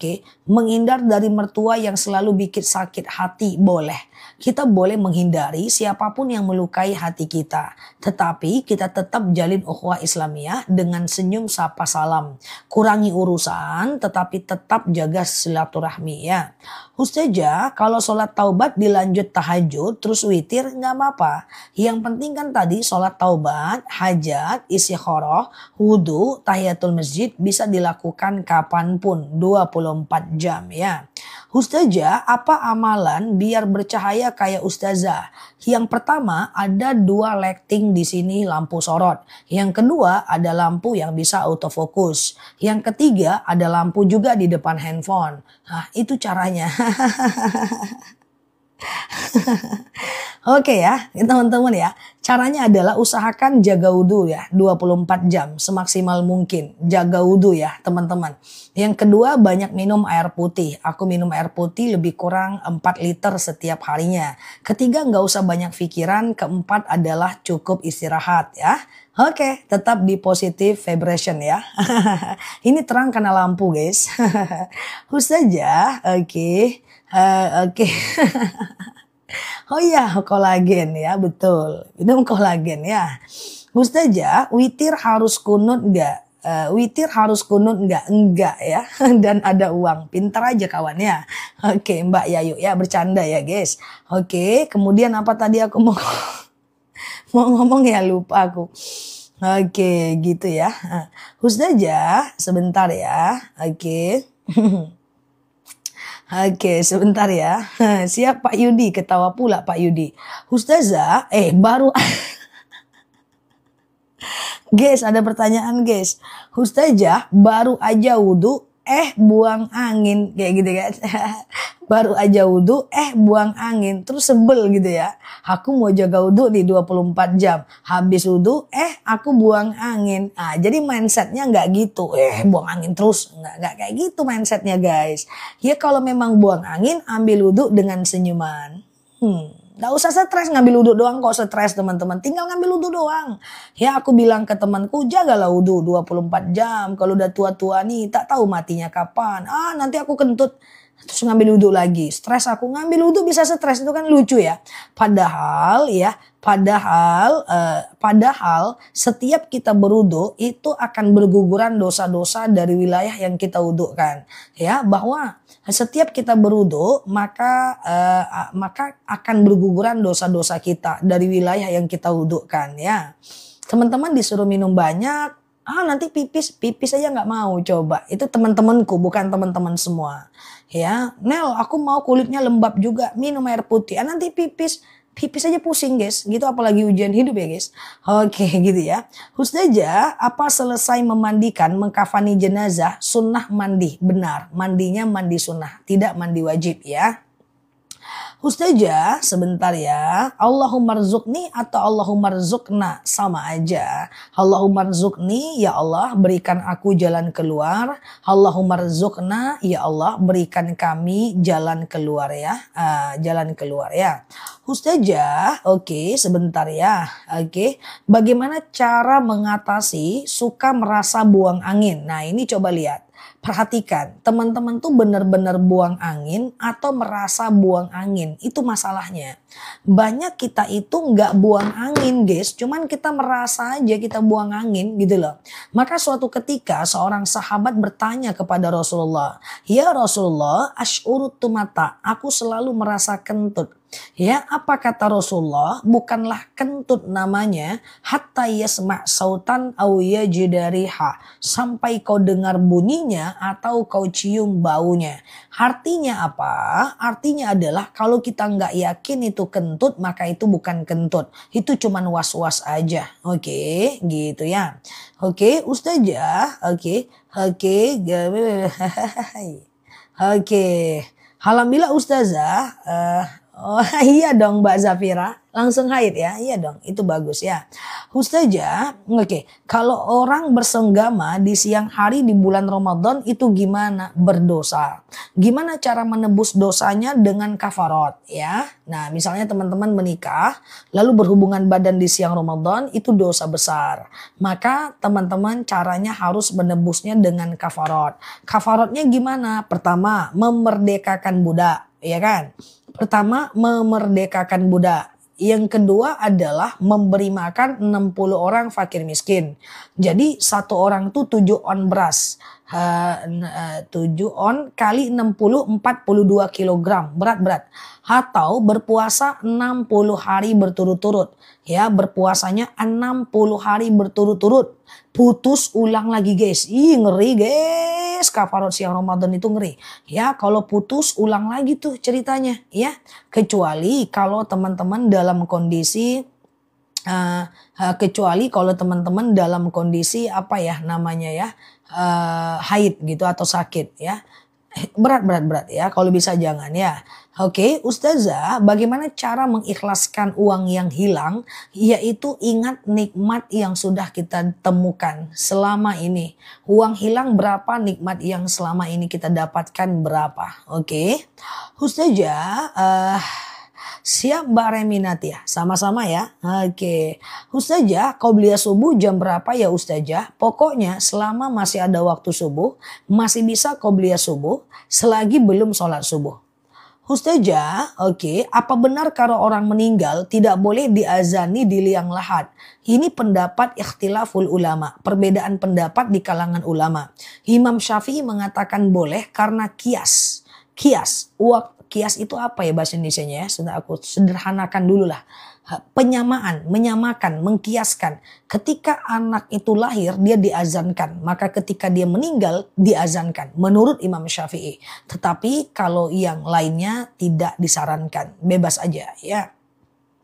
menghindar dari mertua yang selalu bikin sakit hati boleh. Kita boleh menghindari siapapun yang melukai hati kita. Tetapi kita tetap jalin ukhuwah Islamiyah dengan senyum sapa salam. Kurangi urusan tetapi tetap jaga silaturahmi ya. Ustazah, kalau sholat taubat dilanjut tahajud terus witir nggak apa-apa. Yang penting kan tadi sholat taubat, hajat, istikharah, wudhu, tahiyatul masjid bisa dilakukan kapanpun 24 jam ya. Ustazah, apa amalan biar bercahaya kayak ustazah? Yang pertama ada 2 lighting di sini lampu sorot. Yang kedua ada lampu yang bisa autofokus. Yang ketiga ada lampu juga di depan handphone. Nah itu caranya. Oke ya teman-teman ya. Caranya adalah usahakan jaga wudhu ya 24 jam semaksimal mungkin. Jaga wudhu ya teman-teman. Yang kedua banyak minum air putih. Aku minum air putih lebih kurang 4 liter setiap harinya. Ketiga nggak usah banyak pikiran. Keempat adalah cukup istirahat ya. Oke, tetap di positive vibration ya. Ini terang karena lampu guys. Ustazah, oke. Oh iya, kolagen ya, betul. Minum kolagen ya. Ustazah, witir harus kunut enggak? Witir harus kunut enggak? Enggak ya. Dan ada uang. Pintar aja kawan ya. Oke, Mbak Yayu ya, bercanda ya guys. Oke, kemudian apa tadi aku mau ngomong ya lupa aku. Oke, gitu ya. Ustazah, sebentar ya. Oke. Oke, sebentar ya. Siap Pak Yudi, ketawa pula Pak Yudi. Ustazah, baru guys, ada pertanyaan guys. Ustazah baru aja wudhu, buang angin. Kayak gitu kan. Baru aja wudhu, buang angin. Terus sebel gitu ya. Aku mau jaga wudhu di 24 jam. Habis wudhu, aku buang angin. Nah, jadi mindsetnya nggak gitu. Buang angin terus. Nggak kayak gitu mindsetnya guys. Ya kalau memang buang angin, ambil wudhu dengan senyuman. Nggak usah stres ngambil wudhu doang kok stres teman-teman. Tinggal ngambil wudhu doang. Ya aku bilang ke temanku jagalah wudhu 24 jam. Kalau udah tua-tua nih tak tahu matinya kapan. Nanti aku kentut. Terus ngambil wudhu lagi. Stres aku ngambil wudhu bisa stres itu kan lucu ya. Padahal setiap kita berwudhu itu akan berguguran dosa-dosa dari wilayah yang kita wudhukan. Ya bahwa setiap kita berwudhu maka akan berguguran dosa-dosa kita dari wilayah yang kita wudhukan ya. Teman-teman disuruh minum banyak, nanti pipis aja nggak mau coba. Itu teman-temanku bukan teman-teman semua. Ya, Nel aku mau kulitnya lembab juga, minum air putih. Nanti pipis aja pusing guys, gitu apalagi ujian hidup ya guys. Oke gitu ya. Ustazah, apa selesai memandikan, mengkafani jenazah, sunnah mandi? Benar, mandinya mandi sunnah, tidak mandi wajib ya. Ustazah, sebentar ya. Allahumma rzuqni atau Allahumma rzuqna sama aja. Allahumma rzuqni, ya Allah berikan aku jalan keluar. Allahumma rzuqna, ya Allah berikan kami jalan keluar ya. Jalan keluar ya. Ustazah, oke, sebentar ya. Oke. Bagaimana cara mengatasi suka merasa buang angin? Nah, ini coba lihat. Perhatikan, teman-teman tuh benar-benar buang angin atau merasa buang angin. Itu masalahnya. Banyak kita itu nggak buang angin guys. Cuman kita merasa aja kita buang angin gitu loh. Maka suatu ketika seorang sahabat bertanya kepada Rasulullah. Ya Rasulullah, asy'urutu mata. Aku selalu merasa kentut. Ya, apa kata Rasulullah? Bukanlah kentut namanya hatta yasma' sautan aw yajidariha, sampai kau dengar bunyinya atau kau cium baunya. Artinya apa? Artinya adalah kalau kita nggak yakin itu kentut maka itu bukan kentut. Itu cuman was-was aja. Oke, gitu ya. Oke, Ustazah. Oke. Oke. Alhamdulillah Ustazah. Oh iya dong Mbak Zafira, langsung haid ya, iya dong, itu bagus ya. Ustazah, oke, kalau orang bersenggama di siang hari di bulan Ramadan itu gimana? Berdosa. Gimana cara menebus dosanya? Dengan kafarat ya. Nah misalnya teman-teman menikah lalu berhubungan badan di siang Ramadan itu dosa besar. Maka teman-teman caranya harus menebusnya dengan kafarat. Kafaratnya gimana? Pertama, memerdekakan budak, ya kan? Pertama, memerdekakan budak. Yang kedua adalah memberi makan 60 orang fakir miskin. Jadi satu orang tuh 7 on beras. 7 on kali 60, 42 kilogram berat. Atau berpuasa 60 hari berturut-turut. Ya, berpuasanya 60 hari berturut-turut. Putus ulang lagi guys. Ngeri guys. Kafarat siang Ramadan itu ngeri. Ya, kalau putus ulang lagi tuh ceritanya ya. Kecuali kalau teman-teman dalam kondisi apa ya namanya ya, haid gitu atau sakit ya. Berat ya, kalau bisa jangan ya. Oke, Ustazah, bagaimana cara mengikhlaskan uang yang hilang? Yaitu ingat nikmat yang sudah kita temukan selama ini. Uang hilang berapa, nikmat yang selama ini kita dapatkan berapa. Oke, Ustazah, siap Mbak Reminatia, sama-sama ya. Oke, Ustazah, qobliyah subuh jam berapa ya Ustazah? Pokoknya selama masih ada waktu subuh, masih bisa qobliyah subuh selagi belum sholat subuh. Ustazah, oke, apa benar kalau orang meninggal tidak boleh diazani di liang lahat? Ini pendapat ikhtilaful ulama, perbedaan pendapat di kalangan ulama. Imam Syafi'i mengatakan boleh karena kias. Kias itu apa ya bahasa Indonesianya ya? Sudah aku sederhanakan dulu lah. penyamaan, menyamakan, mengkiaskan. Ketika anak itu lahir dia diazankan, maka ketika dia meninggal diazankan menurut Imam Syafi'i. Tetapi kalau yang lainnya tidak disarankan, bebas aja ya.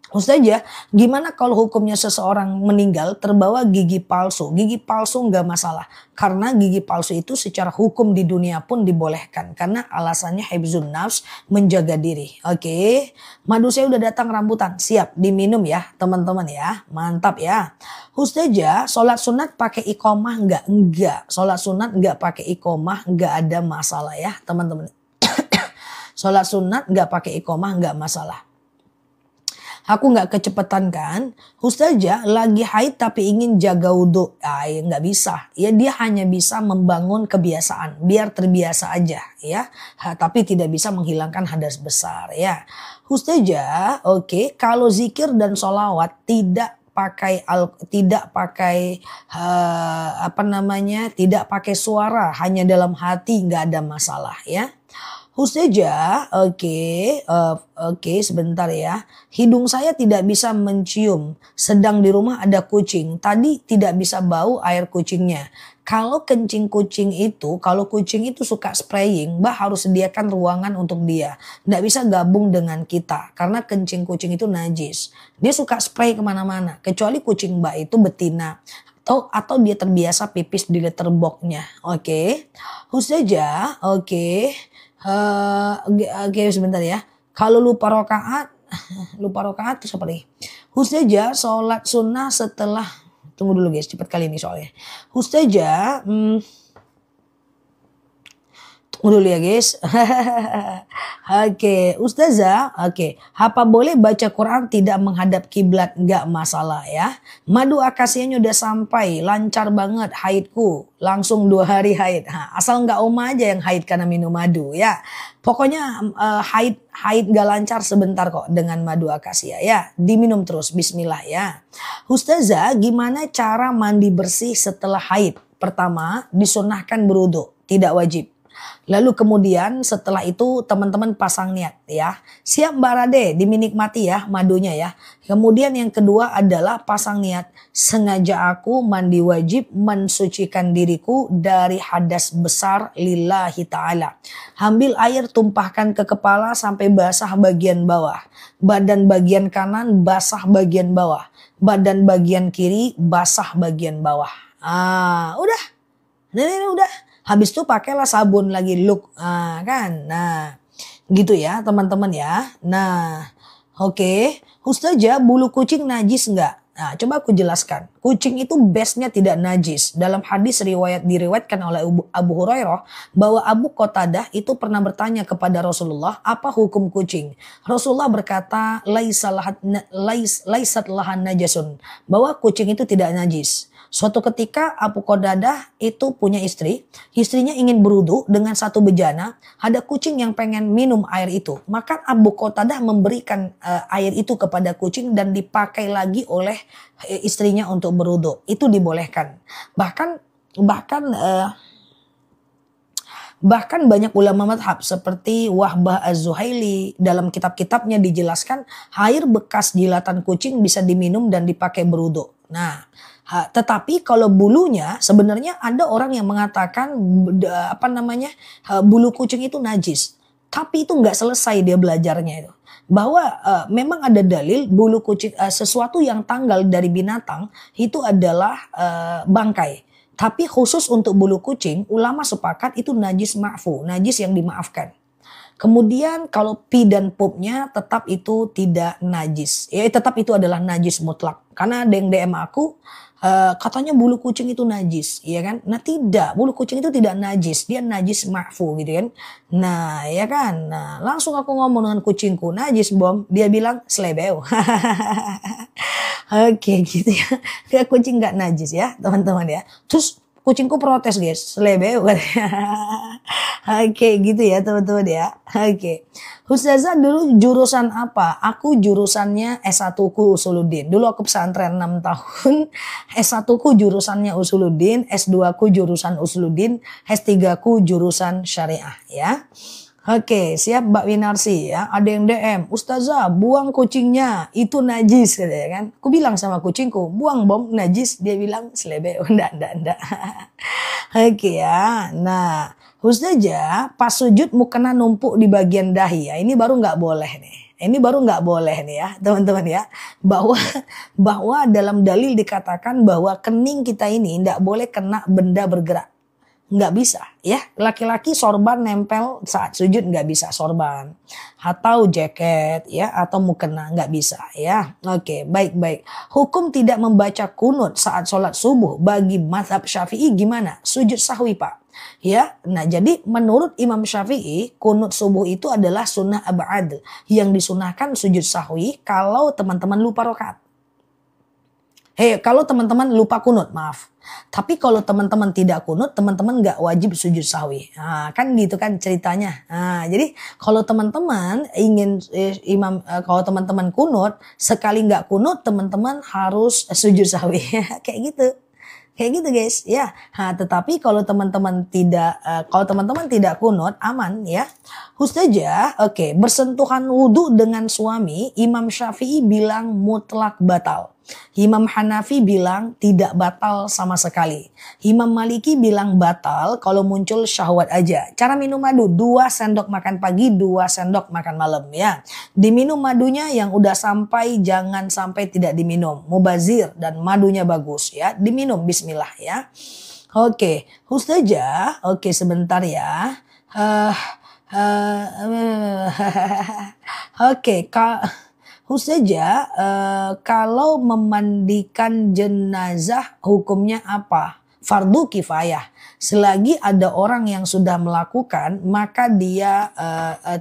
Ustazah, gimana kalau hukumnya seseorang meninggal terbawa gigi palsu? Gigi palsu nggak masalah. Karena gigi palsu itu secara hukum di dunia pun dibolehkan. Karena alasannya hifzun nafs, menjaga diri. Oke, madu saya udah datang rambutan. Siap diminum ya teman-teman ya. Mantap ya. Ustazah, sholat sunat pakai iqomah nggak? Enggak. Sholat sunat nggak pakai iqomah nggak ada masalah ya teman-teman. Sholat sunat nggak pakai iqomah nggak masalah. Aku nggak kecepatan kan? Ustazah lagi haid tapi ingin jaga wudhu. Ya nggak bisa. Ya dia hanya bisa membangun kebiasaan. Biar terbiasa aja ya. Tapi tidak bisa menghilangkan hadas besar ya. Ustazah oke. Kalau zikir dan sholawat tidak pakai tidak pakai suara, hanya dalam hati, nggak ada masalah ya. Ustazah, oke, sebentar ya. Hidung saya tidak bisa mencium, sedang di rumah ada kucing. Tadi tidak bisa bau air kucingnya. Kalau kucing itu suka spraying, Mbak harus sediakan ruangan untuk dia. Nggak bisa gabung dengan kita, karena kencing kucing itu najis. Dia suka spray kemana-mana, kecuali kucing Mbak itu betina. Atau dia terbiasa pipis di letterboxnya. Oke. Ustazah, oke. Oke, sebentar ya. Kalau lupa rokaat terus apa lagi? Ustazah sholat sunnah setelah, tunggu dulu guys, cepat kali ini soalnya. Ustazah, tunggu dulu ya guys. Oke, Ustazah, oke. Apa boleh baca Quran tidak menghadap kiblat? Nggak masalah ya. Madu akasianya udah sampai, lancar banget haidku. Langsung 2 hari haid. Asal nggak Oma aja yang haid karena minum madu ya. Pokoknya haid nggak lancar sebentar kok dengan madu akasia ya. Diminum terus, bismillah ya. Ustazah, gimana cara mandi bersih setelah haid? Pertama, disunahkan berwudu, tidak wajib. Lalu kemudian setelah itu teman-teman pasang niat ya. Siap Mbak Rade, dinikmati ya madunya ya. Kemudian yang kedua adalah pasang niat. Sengaja aku mandi wajib mensucikan diriku dari hadas besar lillahi ta'ala. Ambil air tumpahkan ke kepala sampai basah bagian bawah. Badan bagian kanan basah bagian bawah. Badan bagian kiri basah bagian bawah. Udah. Ini udah. Habis itu pakailah sabun lagi look kan. Nah, gitu ya teman-teman ya. Nah, oke. Ustazah, bulu kucing najis enggak? Nah, coba aku jelaskan. Kucing itu bestnya tidak najis. Dalam hadis diriwayatkan oleh Abu Hurairah bahwa Abu Qatadah itu pernah bertanya kepada Rasulullah, apa hukum kucing? Rasulullah berkata, laisat lahan najasun. Bahwa kucing itu tidak najis. Suatu ketika Abu Qatadah itu punya istri, istrinya ingin berwudu dengan satu bejana, ada kucing yang pengen minum air itu. Maka Abu Qatadah memberikan air itu kepada kucing dan dipakai lagi oleh istrinya untuk berwudu. Itu dibolehkan. Bahkan banyak ulama madhab seperti Wahbah Az-Zuhaili dalam kitab-kitabnya dijelaskan air bekas jilatan kucing bisa diminum dan dipakai berwudu. Nah, tetapi kalau bulunya sebenarnya ada orang yang mengatakan bulu kucing itu najis. Tapi itu nggak selesai dia belajarnya itu. Bahwa memang ada dalil bulu kucing sesuatu yang tanggal dari binatang itu adalah bangkai. Tapi khusus untuk bulu kucing ulama sepakat itu najis ma'fu, najis yang dimaafkan. Kemudian kalau pi dan pupnya tetap itu tidak najis. Ya tetap itu adalah najis mutlak. Karena ada yang DM aku katanya bulu kucing itu najis, ya kan? Nah tidak, bulu kucing itu tidak najis, dia najis ma'fu gitu kan. Nah ya kan, nah langsung aku ngomong dengan kucingku, najis bom, dia bilang slebeu. Oke gitu ya, kucing gak najis ya teman-teman ya. Terus kucingku protes guys, slebeu katanya. Oke gitu ya teman-teman ya. Oke. Ustazah dulu jurusan apa? Aku jurusannya S1ku Usuluddin. Dulu aku pesantren 6 tahun. S1ku jurusannya Usuluddin, S2ku jurusan Usuluddin, S3ku jurusan syariah ya. Oke, siap Mbak Winarsi ya. Ada yang DM, Ustazah buang kucingnya, itu najis katanya kan. Aku bilang sama kucingku, buang bom najis. Dia bilang selebe, enggak. Oke ya, nah Ustazah pas sujud mukena numpuk di bagian dahi ya. Ini baru nggak boleh nih. Ini baru nggak boleh nih ya teman-teman ya. Bahwa dalam dalil dikatakan bahwa kening kita ini nggak boleh kena benda bergerak. Nggak bisa ya, laki-laki sorban nempel saat sujud nggak bisa sorban atau jaket ya atau mukena nggak bisa ya. Oke, baik. Hukum tidak membaca kunut saat sholat subuh bagi mazhab Syafi'i gimana? Sujud sahwi Pak ya. Nah jadi menurut Imam Syafi'i kunut subuh itu adalah sunnah ab'ad yang disunahkan sujud sahwi kalau teman-teman lupa rakaat. Kalau teman-teman lupa kunut, maaf. Tapi kalau teman-teman tidak kunut, teman-teman nggak wajib sujud sahwi. Nah, kan gitu kan ceritanya. Nah, jadi kalau teman-teman ingin kalau teman-teman kunut, sekali nggak kunut, teman-teman harus sujud sahwi. Kayak gitu. Kayak gitu guys, ya. Nah, tetapi kalau teman-teman tidak kunut, aman ya. Ustazah, oke, bersentuhan wudhu dengan suami, Imam Syafi'i bilang mutlak batal. Imam Hanafi bilang tidak batal sama sekali. Imam Maliki bilang batal kalau muncul syahwat aja. Cara minum madu, 2 sendok makan pagi, 2 sendok makan malam ya. Diminum madunya yang udah sampai, jangan sampai tidak diminum. Mubazir dan madunya bagus ya. Diminum bismillah ya. Oke, Ustazah, oke sebentar ya. Oke, Ustazah, kalau memandikan jenazah hukumnya apa? Fardu kifayah. Selagi ada orang yang sudah melakukan, maka dia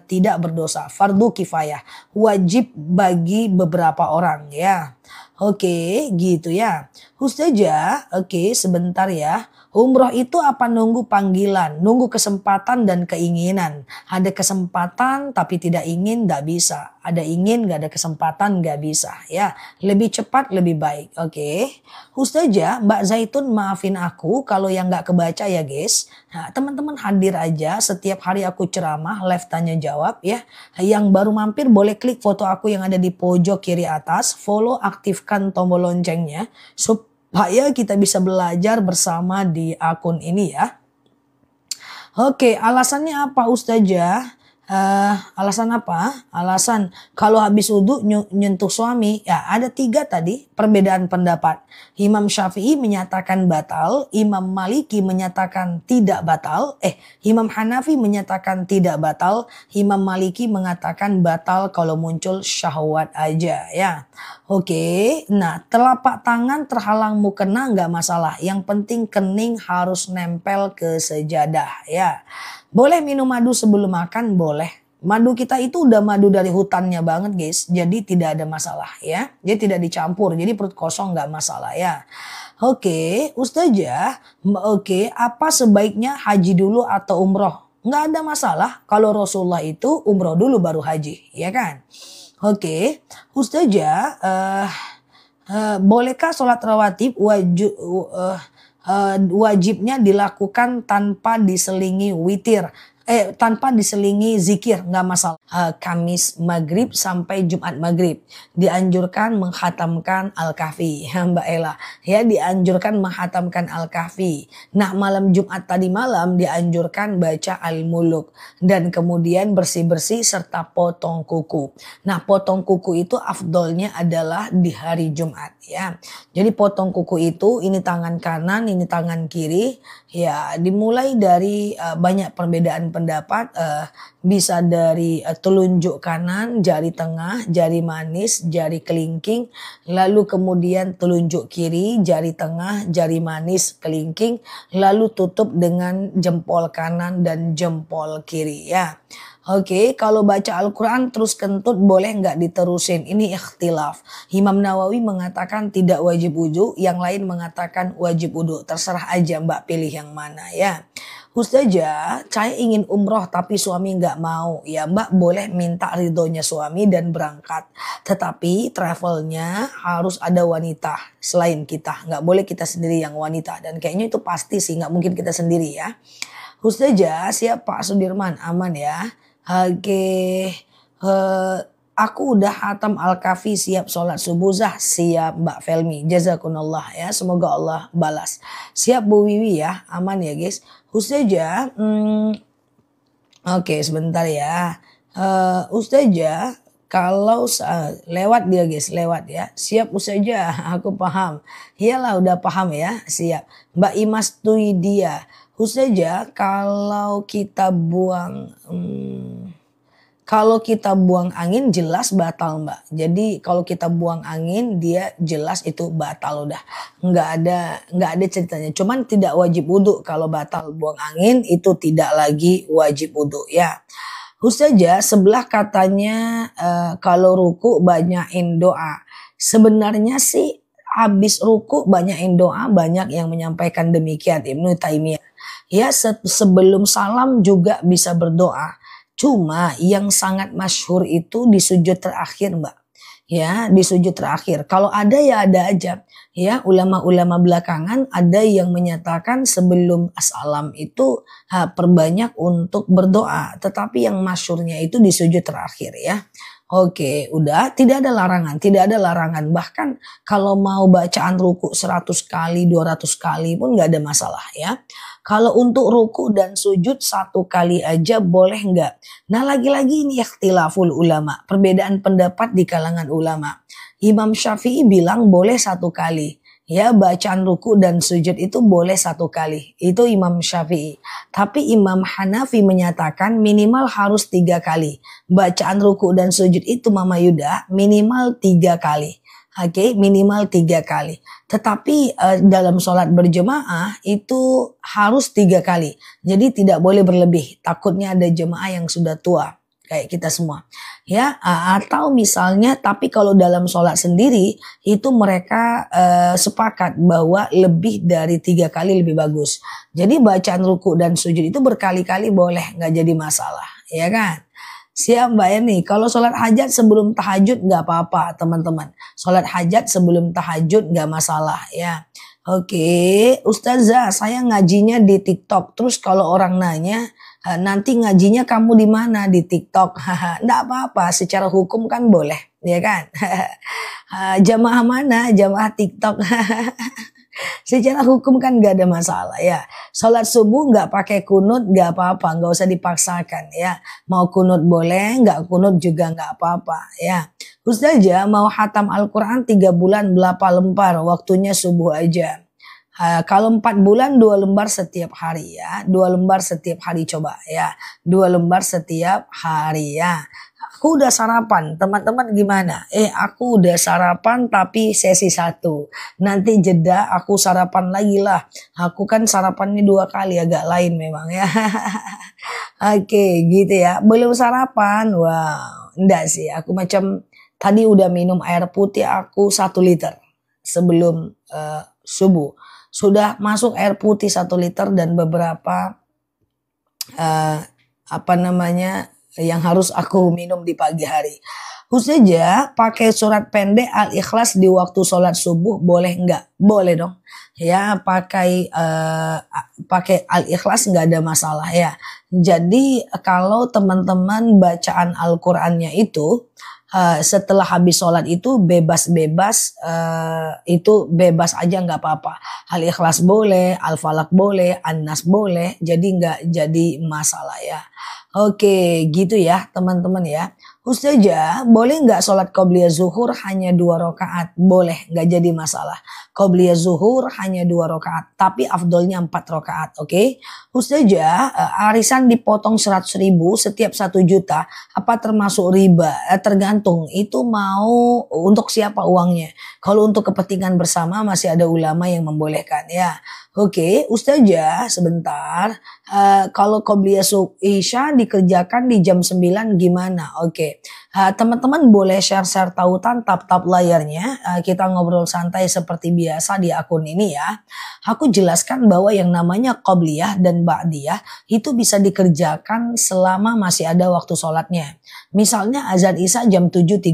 tidak berdosa. Fardu kifayah. Wajib bagi beberapa orang ya. Oke, gitu ya. Ustazah, oke sebentar ya. Umroh itu apa nunggu panggilan, nunggu kesempatan dan keinginan. Ada kesempatan tapi tidak ingin, nggak bisa. Ada ingin, nggak ada kesempatan, nggak bisa. Ya, lebih cepat lebih baik. Oke, Ustazah, Mbak Zaitun maafin aku kalau yang nggak kebaca ya guys. Nah, teman-teman hadir aja setiap hari aku ceramah, live tanya jawab ya. Yang baru mampir boleh klik foto aku yang ada di pojok kiri atas, follow, aktifkan tombol loncengnya supaya kita bisa belajar bersama di akun ini ya. Oke, alasannya apa Ustazah? Alasan apa? Alasan kalau habis wudhu nyentuh suami. Ya ada 3 tadi perbedaan pendapat. Imam Syafi'i menyatakan batal. Imam Maliki menyatakan tidak batal. Imam Hanafi menyatakan tidak batal. Imam Maliki mengatakan batal kalau muncul syahwat aja ya. Oke, nah telapak tangan terhalang mukena nggak masalah. Yang penting kening harus nempel ke sejadah ya. Boleh minum madu sebelum makan, boleh. Madu kita itu udah madu dari hutannya banget guys. Jadi tidak ada masalah ya. Jadi tidak dicampur. Jadi perut kosong nggak masalah ya. Oke, Ustazah. Oke, apa sebaiknya haji dulu atau umroh? Nggak ada masalah. Kalau Rasulullah itu umroh dulu baru haji. Ya kan? Oke, Ustazah. Bolehkah sholat rawatib wajibnya dilakukan tanpa diselingi witir, tanpa diselingi zikir, nggak masalah. Kamis maghrib sampai Jumat maghrib dianjurkan menghatamkan Al-Kahfi ya Mbak Ella ya, dianjurkan menghatamkan Al-Kahfi. Nah malam Jumat tadi malam dianjurkan baca Al-Muluk dan kemudian bersih-bersih serta potong kuku. Nah potong kuku itu afdolnya adalah di hari Jumat ya. Jadi potong kuku itu ini tangan kanan, ini tangan kiri ya. Dimulai dari banyak perbedaan pendapat, bisa dari telunjuk kanan, jari tengah, jari manis, jari kelingking, lalu kemudian telunjuk kiri, jari tengah, jari manis, kelingking, lalu tutup dengan jempol kanan dan jempol kiri ya. Oke, kalau baca Al-Quran terus kentut boleh nggak diterusin? Ini ikhtilaf. Imam Nawawi mengatakan tidak wajib wudhu, yang lain mengatakan wajib wudhu. Terserah aja Mbak pilih yang mana ya. Ustazah, saya ingin umroh tapi suami nggak mau. Ya Mbak boleh minta ridhonya suami dan berangkat. Tetapi travelnya harus ada wanita selain kita. Nggak boleh kita sendiri yang wanita. Dan kayaknya itu pasti sih nggak mungkin kita sendiri ya. Ustazah, siap Pak Sudirman, aman ya. Oke. eh, aku udah hatam Al-Kahfi, siap sholat subuh. Zah, siap Mbak Felmi. Jazakumullah ya. Semoga Allah balas. Siap Bu Wiwi ya. Aman ya guys. Ustazah. Oke, sebentar ya. Ustazah, kalau lewat dia guys, lewat ya. Siap Ustazah, aku paham. Iyalah udah paham ya, siap. Mbak Imas Tuidia. Ustazah, kalau kita buang angin jelas batal Mbak. Jadi kalau kita buang angin dia jelas itu batal udah. Nggak ada ceritanya. Cuman tidak wajib wudhu. Kalau batal buang angin itu tidak lagi wajib wudhu ya. Ustazah, sebelah katanya kalau ruku banyakin doa. Sebenarnya sih habis ruku banyakin doa, banyak yang menyampaikan demikian Ibnu Taimiyah. Ya sebelum salam juga bisa berdoa. Cuma yang sangat masyhur itu di sujud terakhir Mbak. Ya di sujud terakhir. Kalau ada ya ada aja. Ya ulama-ulama belakangan ada yang menyatakan sebelum salam itu perbanyak untuk berdoa. Tetapi yang masyhurnya itu di sujud terakhir ya. Oke, udah tidak ada larangan, tidak ada larangan. Bahkan kalau mau bacaan ruku 100 kali, 200 kali pun nggak ada masalah ya. Kalau untuk ruku dan sujud 1 kali aja boleh nggak? Nah lagi-lagi ini ikhtilaful ulama, perbedaan pendapat di kalangan ulama. Imam Syafi'i bilang boleh 1 kali. Ya bacaan ruku dan sujud itu boleh 1 kali. Itu Imam Syafi'i. Tapi Imam Hanafi menyatakan minimal harus 3 kali. Bacaan ruku dan sujud itu Mama Yuda minimal 3 kali. Oke, minimal 3 kali. Tetapi dalam sholat berjemaah itu harus 3 kali. Jadi tidak boleh berlebih. Takutnya ada jemaah yang sudah tua. Kayak kita semua. Ya, atau misalnya tapi kalau dalam sholat sendiri itu mereka sepakat bahwa lebih dari 3 kali lebih bagus. Jadi bacaan ruku dan sujud itu berkali-kali boleh, nggak jadi masalah. Ya kan? Siap Mbak Eni, kalau sholat hajat sebelum tahajud nggak apa-apa teman-teman. Sholat hajat sebelum tahajud nggak masalah ya. Oke, Ustazah saya ngajinya di TikTok. Terus kalau orang nanya, nanti ngajinya kamu di mana? Di TikTok. Nggak apa-apa, secara hukum kan boleh, ya kan? Jamaah mana? Jamaah TikTok. Secara hukum kan gak ada masalah ya. Sholat subuh gak pakai kunut gak apa-apa. Gak usah dipaksakan ya. Mau kunut boleh, gak kunut juga gak apa-apa ya. Ustazah mau hatam Al-Quran 3 bulan berapa lembar? Waktunya subuh aja. Kalau 4 bulan 2 lembar setiap hari ya. 2 lembar setiap hari coba ya. 2 lembar setiap hari ya. Aku udah sarapan, teman-teman gimana? Aku udah sarapan tapi sesi 1. Nanti jeda aku sarapan lagi lah. Aku kan sarapannya 2 kali agak lain memang ya. Oke, gitu ya. Belum sarapan? Wow, enggak sih. Aku macam tadi udah minum air putih aku 1 liter sebelum subuh. Sudah masuk air putih 1 liter dan beberapa yang harus aku minum di pagi hari. Ustazah pakai surat pendek Al-Ikhlas di waktu sholat subuh boleh enggak? Boleh dong. Ya pakai Al-Ikhlas nggak ada masalah ya. Jadi kalau teman-teman bacaan Al-Qur'annya itu setelah habis sholat itu bebas-bebas itu bebas aja nggak apa-apa. Al-Ikhlas boleh, Al-Falaq boleh, An-Nas boleh. Jadi nggak jadi masalah ya. Oke, gitu ya teman-teman ya. Ustazah, boleh nggak sholat qobliyah zuhur hanya 2 rakaat? Boleh, nggak jadi masalah. Qobliyah zuhur hanya 2 rakaat, tapi afdolnya 4 rakaat, oke? Ustazah, arisan dipotong 100.000 setiap 1 juta, apa termasuk riba? Tergantung, itu mau untuk siapa uangnya. Kalau untuk kepentingan bersama masih ada ulama yang membolehkan ya. Oke, Ustazah, sebentar. Kalau qobliyah isya dikerjakan di jam 9 gimana? Oke. Teman-teman boleh share-share tautan, tap-tap layarnya. Kita ngobrol santai seperti biasa di akun ini ya. Aku jelaskan bahwa yang namanya qobliyah dan ba'diyah itu bisa dikerjakan selama masih ada waktu sholatnya. Misalnya azan Isya jam 7.30,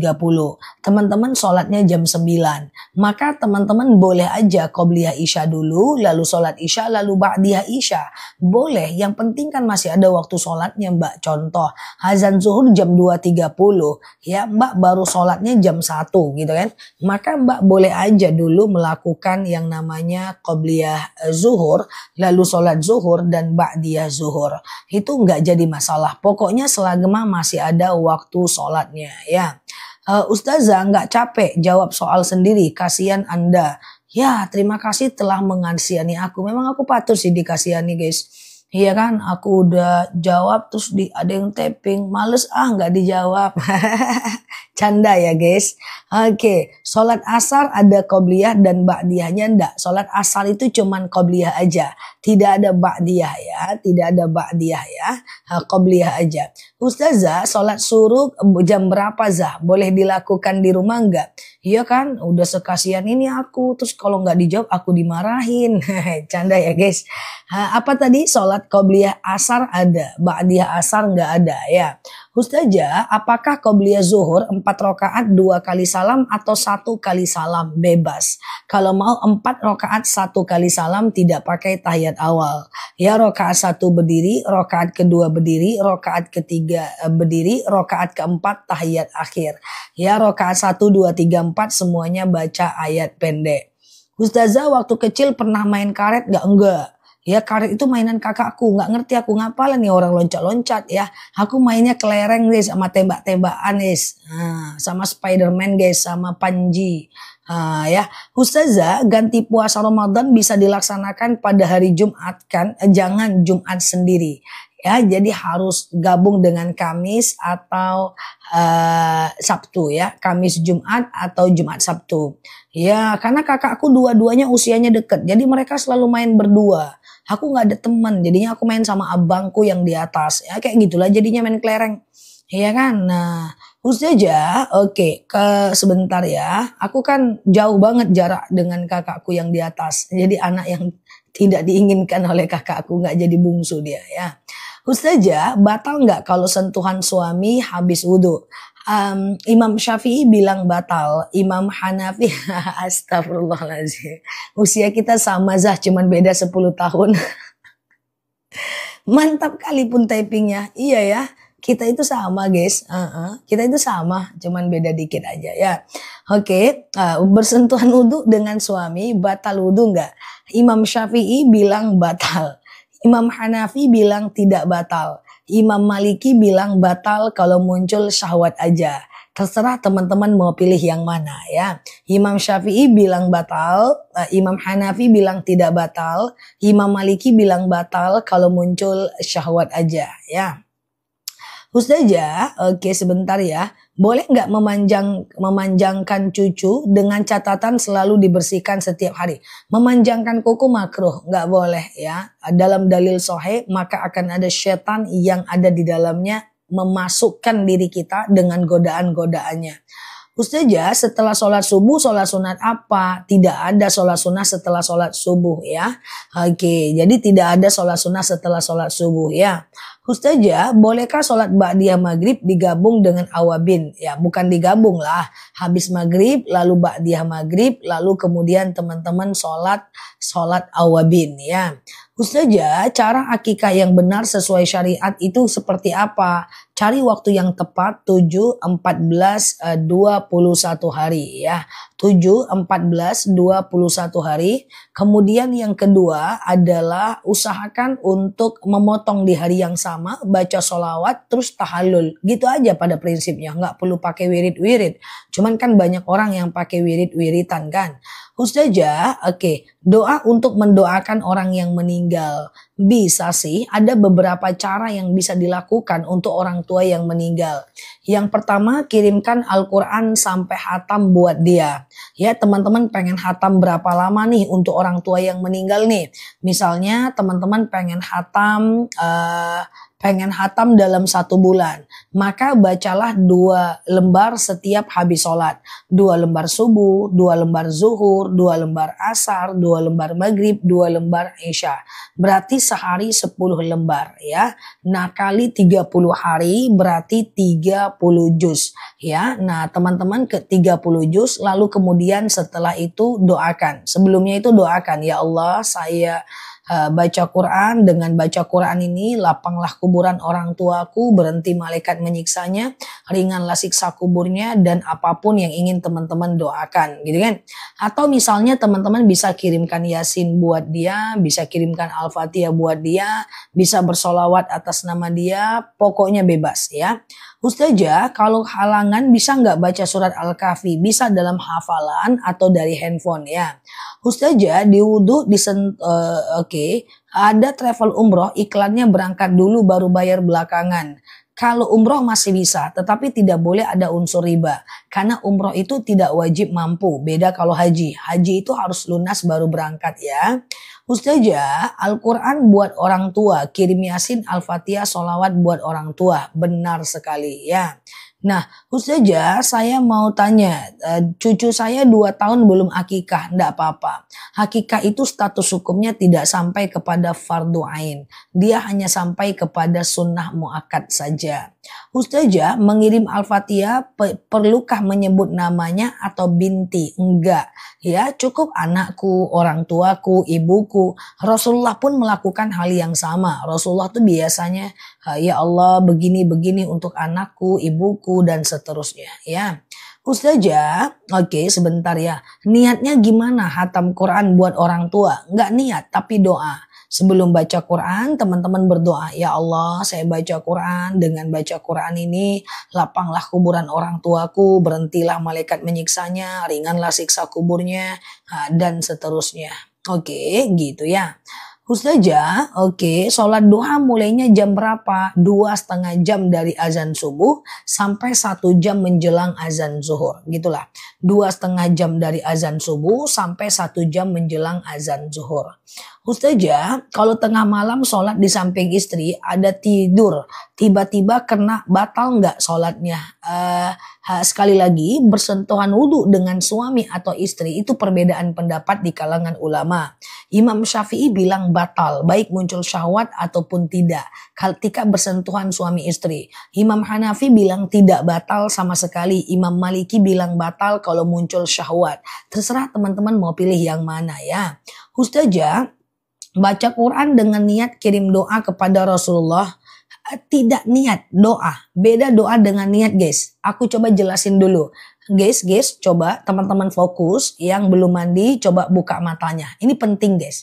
teman-teman sholatnya jam 9. Maka teman-teman boleh aja qobliyah Isya dulu, lalu sholat Isya, lalu ba'diyah Isya. Boleh, yang penting kan masih ada waktu sholatnya Mbak. Contoh, azan zuhur jam 2.30, ya Mbak baru sholatnya jam 1 gitu kan. Maka Mbak boleh aja dulu melakukan yang namanya qobliyah zuhur, lalu sholat zuhur dan ba'diyah zuhur. Itu nggak jadi masalah. Pokoknya selama masih ada waktu sholatnya ya. Ustazah nggak capek jawab soal sendiri, kasihan Anda. Ya, terima kasih telah mengasihani aku. Memang aku patut sih dikasihani guys. Iya kan, aku udah jawab terus ada yang tapping, males nggak dijawab. Canda ya guys. Oke, sholat asar ada qobliyah dan ba'diyahnya enggak. Sholat asar itu cuman qobliyah aja, tidak ada ba'diyah ya, tidak ada ba'diyah ya, qobliyah aja. Ustazah, sholat suruh jam berapa Zah? Boleh dilakukan di rumah enggak? Iya kan, udah sekasian ini aku, terus kalau nggak dijawab aku dimarahin. Canda ya guys. Apa tadi? Sholat qobliyah asar ada, ba'diyah asar nggak ada ya. Ustazah, apakah qobliyah zuhur 4 rakaat 2 kali salam atau 1 kali salam? Bebas. Kalau mau 4 rakaat 1 kali salam tidak pakai tahiyat awal. Ya, rakaat 1 berdiri, rakaat kedua berdiri, rakaat ketiga berdiri, rakaat keempat tahiyat akhir. Ya, rakaat 1, 2, 3, 4 semuanya baca ayat pendek. Ustazah, waktu kecil pernah main karet gak? Enggak. Ya, karet itu mainan kakakku, nggak ngerti aku ngapain nih orang loncat-loncat ya. Aku mainnya kelereng guys, sama tembak-tembakan guys, sama Spiderman guys, sama Panji. Ya, Ustazah, ganti puasa Ramadan bisa dilaksanakan pada hari Jumat kan? Jangan Jumat sendiri. Ya, jadi harus gabung dengan Kamis atau Sabtu ya, Kamis Jumat atau Jumat Sabtu. Ya, karena kakakku dua-duanya usianya deket, jadi mereka selalu main berdua. Aku nggak ada teman, jadinya aku main sama abangku yang di atas. Ya kayak gitulah jadinya main kelereng. Iya kan? Nah, Ustazah, oke, sebentar ya. Aku kan jauh banget jarak dengan kakakku yang di atas. Jadi anak yang tidak diinginkan oleh kakakku, nggak jadi bungsu dia ya. Ustazah, batal nggak kalau sentuhan suami habis wudhu? Imam Syafi'i bilang batal, Imam Hanafi astagfirullahaladzim. Usia kita sama Zah, cuman beda 10 tahun. Mantap kali pun typingnya. Iya ya, kita itu sama guys. Kita itu sama, cuman beda dikit aja ya. Oke, bersentuhan wudhu dengan suami batal wudhu nggak? Imam Syafi'i bilang batal. Imam Hanafi bilang tidak batal. Imam Maliki bilang batal kalau muncul syahwat aja. Terserah teman-teman mau pilih yang mana ya. Imam Syafi'i bilang batal, Imam Hanafi bilang tidak batal, Imam Maliki bilang batal kalau muncul syahwat aja ya. Ustazah, oke sebentar ya. Boleh nggak memanjangkan cucu dengan catatan selalu dibersihkan setiap hari? Memanjangkan kuku makruh, nggak boleh ya. Dalam dalil sahih maka akan ada setan yang ada di dalamnya memasukkan diri kita dengan godaan-godaannya. Ustazah, setelah sholat subuh, sholat sunat apa? Tidak ada sholat sunat setelah sholat subuh ya. Oke, jadi tidak ada sholat sunat setelah sholat subuh ya. Ustazah, bolehkah sholat ba'diyah maghrib digabung dengan awabin? Ya, bukan digabung lah. Habis maghrib, lalu ba'diyah maghrib, lalu kemudian teman-teman sholat awabin ya. Ustazah, cara akikah yang benar sesuai syariat itu seperti apa? Cari waktu yang tepat 7, 14, 21 hari ya. 7, 14, 21 hari. Kemudian yang kedua adalah usahakan untuk memotong di hari yang sama, baca sholawat terus tahallul. Gitu aja pada prinsipnya, nggak perlu pakai wirid-wirid. Cuman kan banyak orang yang pakai wirid-wiritan kan. Ustazah, oke, doa untuk mendoakan orang yang meninggal. Bisa sih, ada beberapa cara yang bisa dilakukan untuk orang tua yang meninggal. Yang pertama, kirimkan Al-Quran sampai hatam buat dia. Ya, teman-teman pengen hatam berapa lama nih untuk orang tua yang meninggal nih. Misalnya teman-teman pengen hatam pengen hatam dalam 1 bulan, maka bacalah 2 lembar setiap habis sholat. 2 lembar subuh, 2 lembar zuhur, 2 lembar asar, 2 lembar maghrib, 2 lembar isya. Berarti sehari 10 lembar ya. Nah kali 30 hari berarti 30 juz ya. Nah teman-teman ke 30 juz, lalu kemudian setelah itu doakan. Sebelumnya itu doakan, ya Allah saya baca Quran, dengan baca Quran ini lapanglah kuburan orang tuaku, berhenti malaikat menyiksanya, ringanlah siksa kuburnya, dan apapun yang ingin teman-teman doakan gitu kan. Atau misalnya teman-teman bisa kirimkan Yasin buat dia, bisa kirimkan Al-Fatihah buat dia, bisa bersolawat atas nama dia, pokoknya bebas ya. Ustazah, kalau halangan bisa nggak baca surat Al-Kahfi? Bisa dalam hafalan atau dari handphone ya. Ustazah, di wudhu oke, ada travel umroh iklannya berangkat dulu baru bayar belakangan. Kalau umroh masih bisa, tetapi tidak boleh ada unsur riba. Karena umroh itu tidak wajib mampu. Beda kalau haji. Haji itu harus lunas baru berangkat ya. Ustazah, Al-Quran buat orang tua. Kirim Yasin, Al-Fatihah, sholawat buat orang tua. Benar sekali ya. Nah, Ustazah, saya mau tanya, cucu saya 2 tahun belum akikah, enggak apa-apa. Akikah itu status hukumnya tidak sampai kepada fardu ain. Dia hanya sampai kepada sunnah muakkad saja. Ustazah, mengirim Al-Fatihah perlukah menyebut namanya atau binti? Enggak. Ya, cukup anakku, orang tuaku, ibuku. Rasulullah pun melakukan hal yang sama. Rasulullah tuh biasanya, ya Allah begini-begini untuk anakku, ibuku, dan seterusnya ya. Ustazah, oke sebentar ya. Niatnya gimana hatam Quran buat orang tua? Enggak niat tapi doa. Sebelum baca Quran, teman-teman berdoa, ya Allah saya baca Quran, dengan baca Quran ini lapanglah kuburan orang tuaku, berhentilah malaikat menyiksanya, ringanlah siksa kuburnya, dan seterusnya. Oke, gitu ya. Ustazah, oke, sholat duha mulainya jam berapa? 2,5 jam dari azan subuh sampai 1 jam menjelang azan zuhur. Gitulah, 2,5 jam dari azan subuh sampai 1 jam menjelang azan zuhur. Ustazah, kalau tengah malam sholat di samping istri ada tidur, tiba-tiba kena, batal nggak sholatnya? Sekali lagi, bersentuhan wudhu dengan suami atau istri itu perbedaan pendapat di kalangan ulama. Imam Syafi'i bilang batal, baik muncul syahwat ataupun tidak, ketika bersentuhan suami istri. Imam Hanafi bilang tidak batal sama sekali. Imam Maliki bilang batal kalau muncul syahwat. Terserah teman-teman mau pilih yang mana ya. Ustazah, baca Quran dengan niat kirim doa kepada Rasulullah, tidak niat doa. Beda doa dengan niat guys. Aku coba jelasin dulu. Guys, coba teman-teman fokus. Yang belum mandi coba buka matanya. Ini penting guys.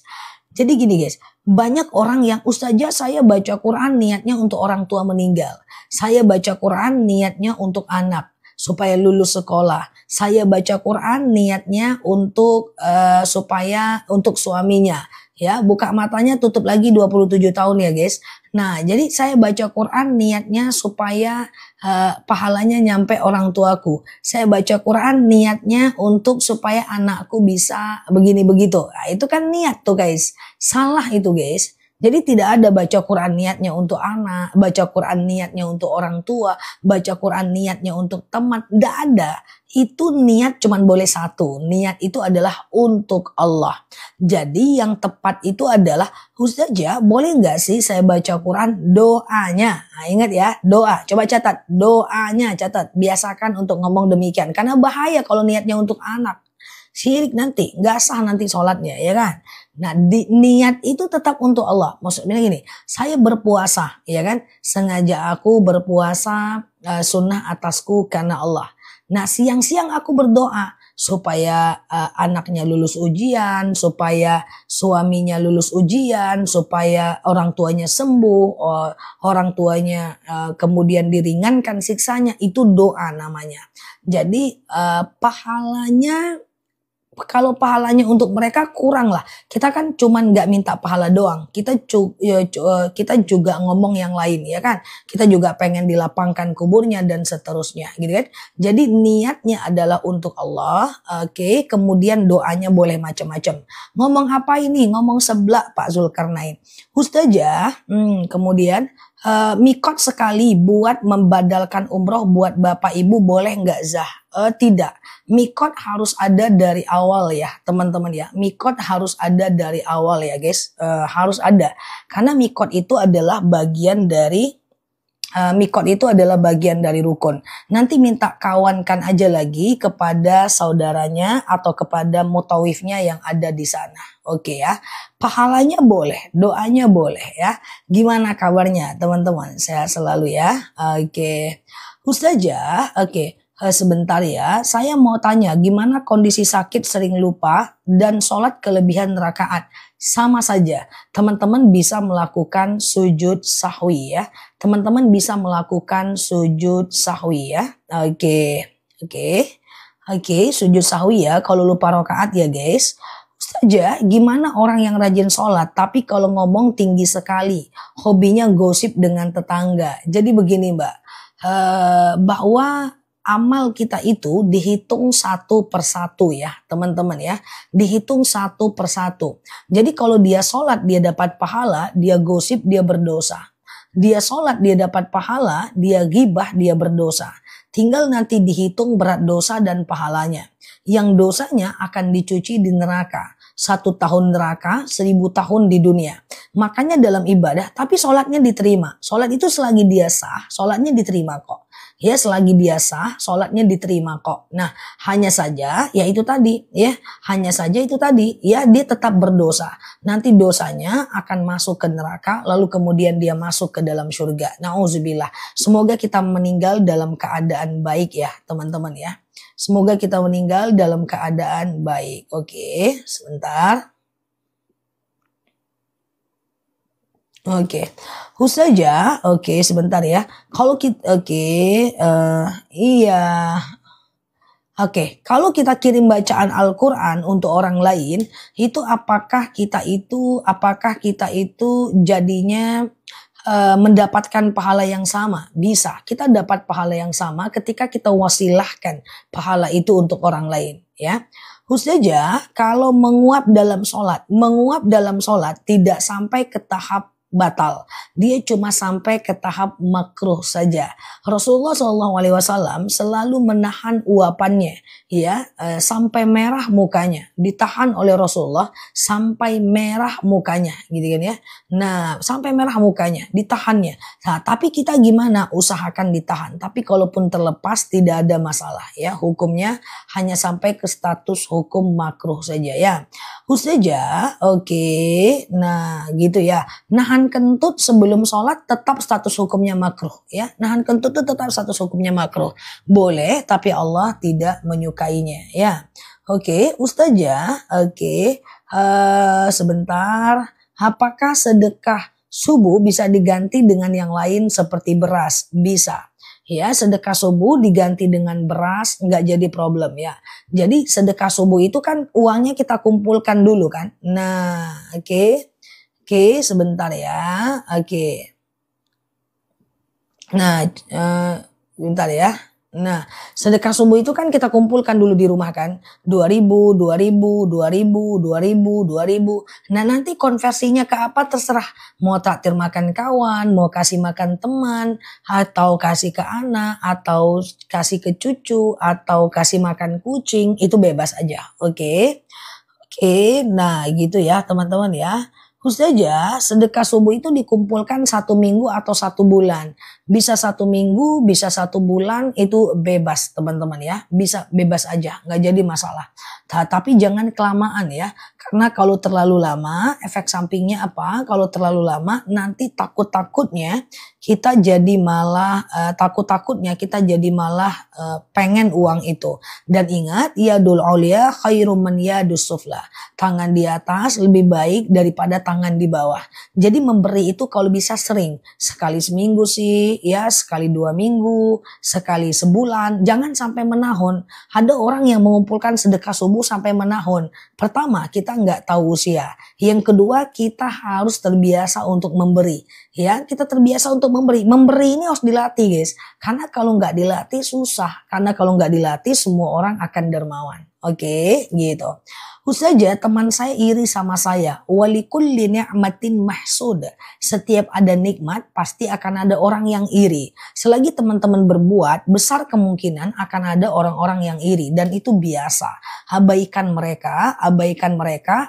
Jadi gini guys. Banyak orang yang ustazah saya baca Quran niatnya untuk orang tua meninggal. Saya baca Quran niatnya untuk anak supaya lulus sekolah. Saya baca Quran niatnya untuk supaya untuk suaminya. Ya, buka matanya tutup lagi 27 tahun ya guys. Nah, jadi saya baca Quran niatnya supaya pahalanya nyampe orang tuaku. Saya baca Quran niatnya untuk supaya anakku bisa begini begitu. Nah, itu kan niat tuh guys. Salah itu guys. Jadi tidak ada baca Quran niatnya untuk anak, baca Quran niatnya untuk orang tua, baca Quran niatnya untuk teman. Tidak ada. Itu niat cuman boleh satu. Niat itu adalah untuk Allah. Jadi yang tepat itu adalah, Ustazah boleh nggak sih saya baca Quran doanya? Nah, ingat ya, doa. Coba catat, doanya catat. Biasakan untuk ngomong demikian. Karena bahaya kalau niatnya untuk anak. Syirik nanti, nggak sah nanti sholatnya ya kan. Nah niat itu tetap untuk Allah. Maksudnya gini, saya berpuasa ya kan. Sengaja aku berpuasa sunnah atasku karena Allah. Nah siang-siang aku berdoa supaya anaknya lulus ujian, supaya suaminya lulus ujian, supaya orang tuanya sembuh, orang tuanya kemudian diringankan siksanya. Itu doa namanya. Jadi pahalanya, kalau pahalanya untuk mereka kurang lah. Kita kan cuman nggak minta pahala doang. Kita juga ngomong yang lain ya kan. Kita juga pengen dilapangkan kuburnya dan seterusnya gitu kan. Jadi niatnya adalah untuk Allah. Oke, kemudian doanya boleh macam-macam. Ngomong apa ini? Ngomong seblak Pak Zulkarnain. Ustazah, kemudian Mikot sekali buat membadalkan umroh buat bapak ibu boleh nggak Zah? Tidak. Mikot harus ada dari awal ya teman-teman ya. Mikot harus ada dari awal ya guys. Harus ada. Karena mikot itu adalah bagian dari mikot itu adalah bagian dari rukun. Nanti minta kawankan aja lagi kepada saudaranya atau kepada mutawifnya yang ada di sana. Oke ya. Pahalanya boleh, doanya boleh ya. Gimana kabarnya teman-teman? Sehat selalu ya. Oke. Ustazah, oke. Sebentar ya, saya mau tanya gimana kondisi sakit sering lupa dan sholat kelebihan rakaat. Sama saja, teman-teman bisa melakukan sujud sahwi ya. Teman-teman bisa melakukan sujud sahwi ya. Oke, sujud sahwi ya kalau lupa rakaat ya guys. Ustazah, gimana orang yang rajin sholat tapi kalau ngomong tinggi sekali, hobinya gosip dengan tetangga. Jadi begini mbak, bahwa amal kita itu dihitung satu persatu ya teman-teman ya. Dihitung satu persatu. Jadi kalau dia sholat dia dapat pahala, dia gosip dia berdosa. Dia sholat dia dapat pahala, dia ghibah dia berdosa. Tinggal nanti dihitung berat dosa dan pahalanya. Yang dosanya akan dicuci di neraka. 1 tahun neraka, 1000 tahun di dunia. Makanya dalam ibadah, tapi sholatnya diterima. Sholat itu selagi dia sah, sholatnya diterima kok. Ya selagi dia sah, sholatnya diterima kok. Nah hanya saja ya itu tadi ya. Hanya saja itu tadi ya dia tetap berdosa. Nanti dosanya akan masuk ke neraka lalu kemudian dia masuk ke dalam surga. Nauzubillah. Semoga kita meninggal dalam keadaan baik ya teman-teman ya. Semoga kita meninggal dalam keadaan baik. Oke, sebentar. Oke, Ustazah, oke sebentar ya. Kalau kita, iya. Oke, kalau kita kirim bacaan Al-Quran untuk orang lain, itu apakah kita itu jadinya mendapatkan pahala yang sama? Bisa, kita dapat pahala yang sama ketika kita wasilahkan pahala itu untuk orang lain ya. Ustazah, kalau menguap dalam sholat tidak sampai ke tahap batal, dia cuma sampai ke tahap makruh saja. Rasulullah SAW selalu menahan uapannya ya, sampai merah mukanya, ditahan oleh Rasulullah sampai merah mukanya gitu kan ya. Nah sampai merah mukanya ditahannya. Nah tapi kita gimana, usahakan ditahan, tapi kalaupun terlepas tidak ada masalah ya, hukumnya hanya sampai ke status hukum makruh saja ya. Ustazah, oke, nah gitu ya. Nahan kentut sebelum sholat tetap status hukumnya makruh ya. Nahan kentut itu tetap status hukumnya makruh. Boleh tapi Allah tidak menyukainya ya. Oke, Ustazah, oke. Sebentar. Apakah sedekah subuh bisa diganti dengan yang lain seperti beras? Bisa. Ya, sedekah subuh diganti dengan beras nggak jadi problem ya. Jadi sedekah subuh itu kan uangnya kita kumpulkan dulu kan. Nah, oke, sebentar ya. Oke. Nah, bentar ya. Nah, sedekah subuh itu kan kita kumpulkan dulu di rumah kan. 2000, 2000, 2000, 2000, 2000. Nah, nanti konversinya ke apa terserah. Mau traktir makan kawan, mau kasih makan teman, atau kasih ke anak, atau kasih ke cucu, atau kasih makan kucing. Itu bebas aja. Oke. Nah gitu ya teman-teman ya. Ustazah, sedekah subuh itu dikumpulkan 1 minggu atau 1 bulan. Bisa 1 minggu, bisa 1 bulan, itu bebas teman-teman ya. Bisa bebas aja, nggak jadi masalah. Tapi jangan kelamaan ya. Karena kalau terlalu lama, efek sampingnya apa? Kalau terlalu lama, nanti takut-takutnya kita jadi malah pengen uang itu. Dan ingat, yadul ulia khairum min yadus sufla. Tangan di atas lebih baik daripada tangan di bawah. Jadi memberi itu kalau bisa sering. Sekali seminggu sih, ya sekali 2 minggu, sekali sebulan. Jangan sampai menahun. Ada orang yang mengumpulkan sedekah subuh sampai menahun. Pertama, kita nggak tahu usia. Yang kedua, kita harus terbiasa untuk memberi. Ya, kita terbiasa untuk memberi. Memberi ini harus dilatih guys. Karena kalau nggak dilatih susah. Karena kalau nggak dilatih semua orang akan dermawan. Oke, gitu. Ustazah, teman saya iri sama saya. Walikulli ni'matin mahsud. Setiap ada nikmat pasti akan ada orang yang iri. Selagi teman-teman berbuat, besar kemungkinan akan ada orang-orang yang iri dan itu biasa. Abaikan mereka,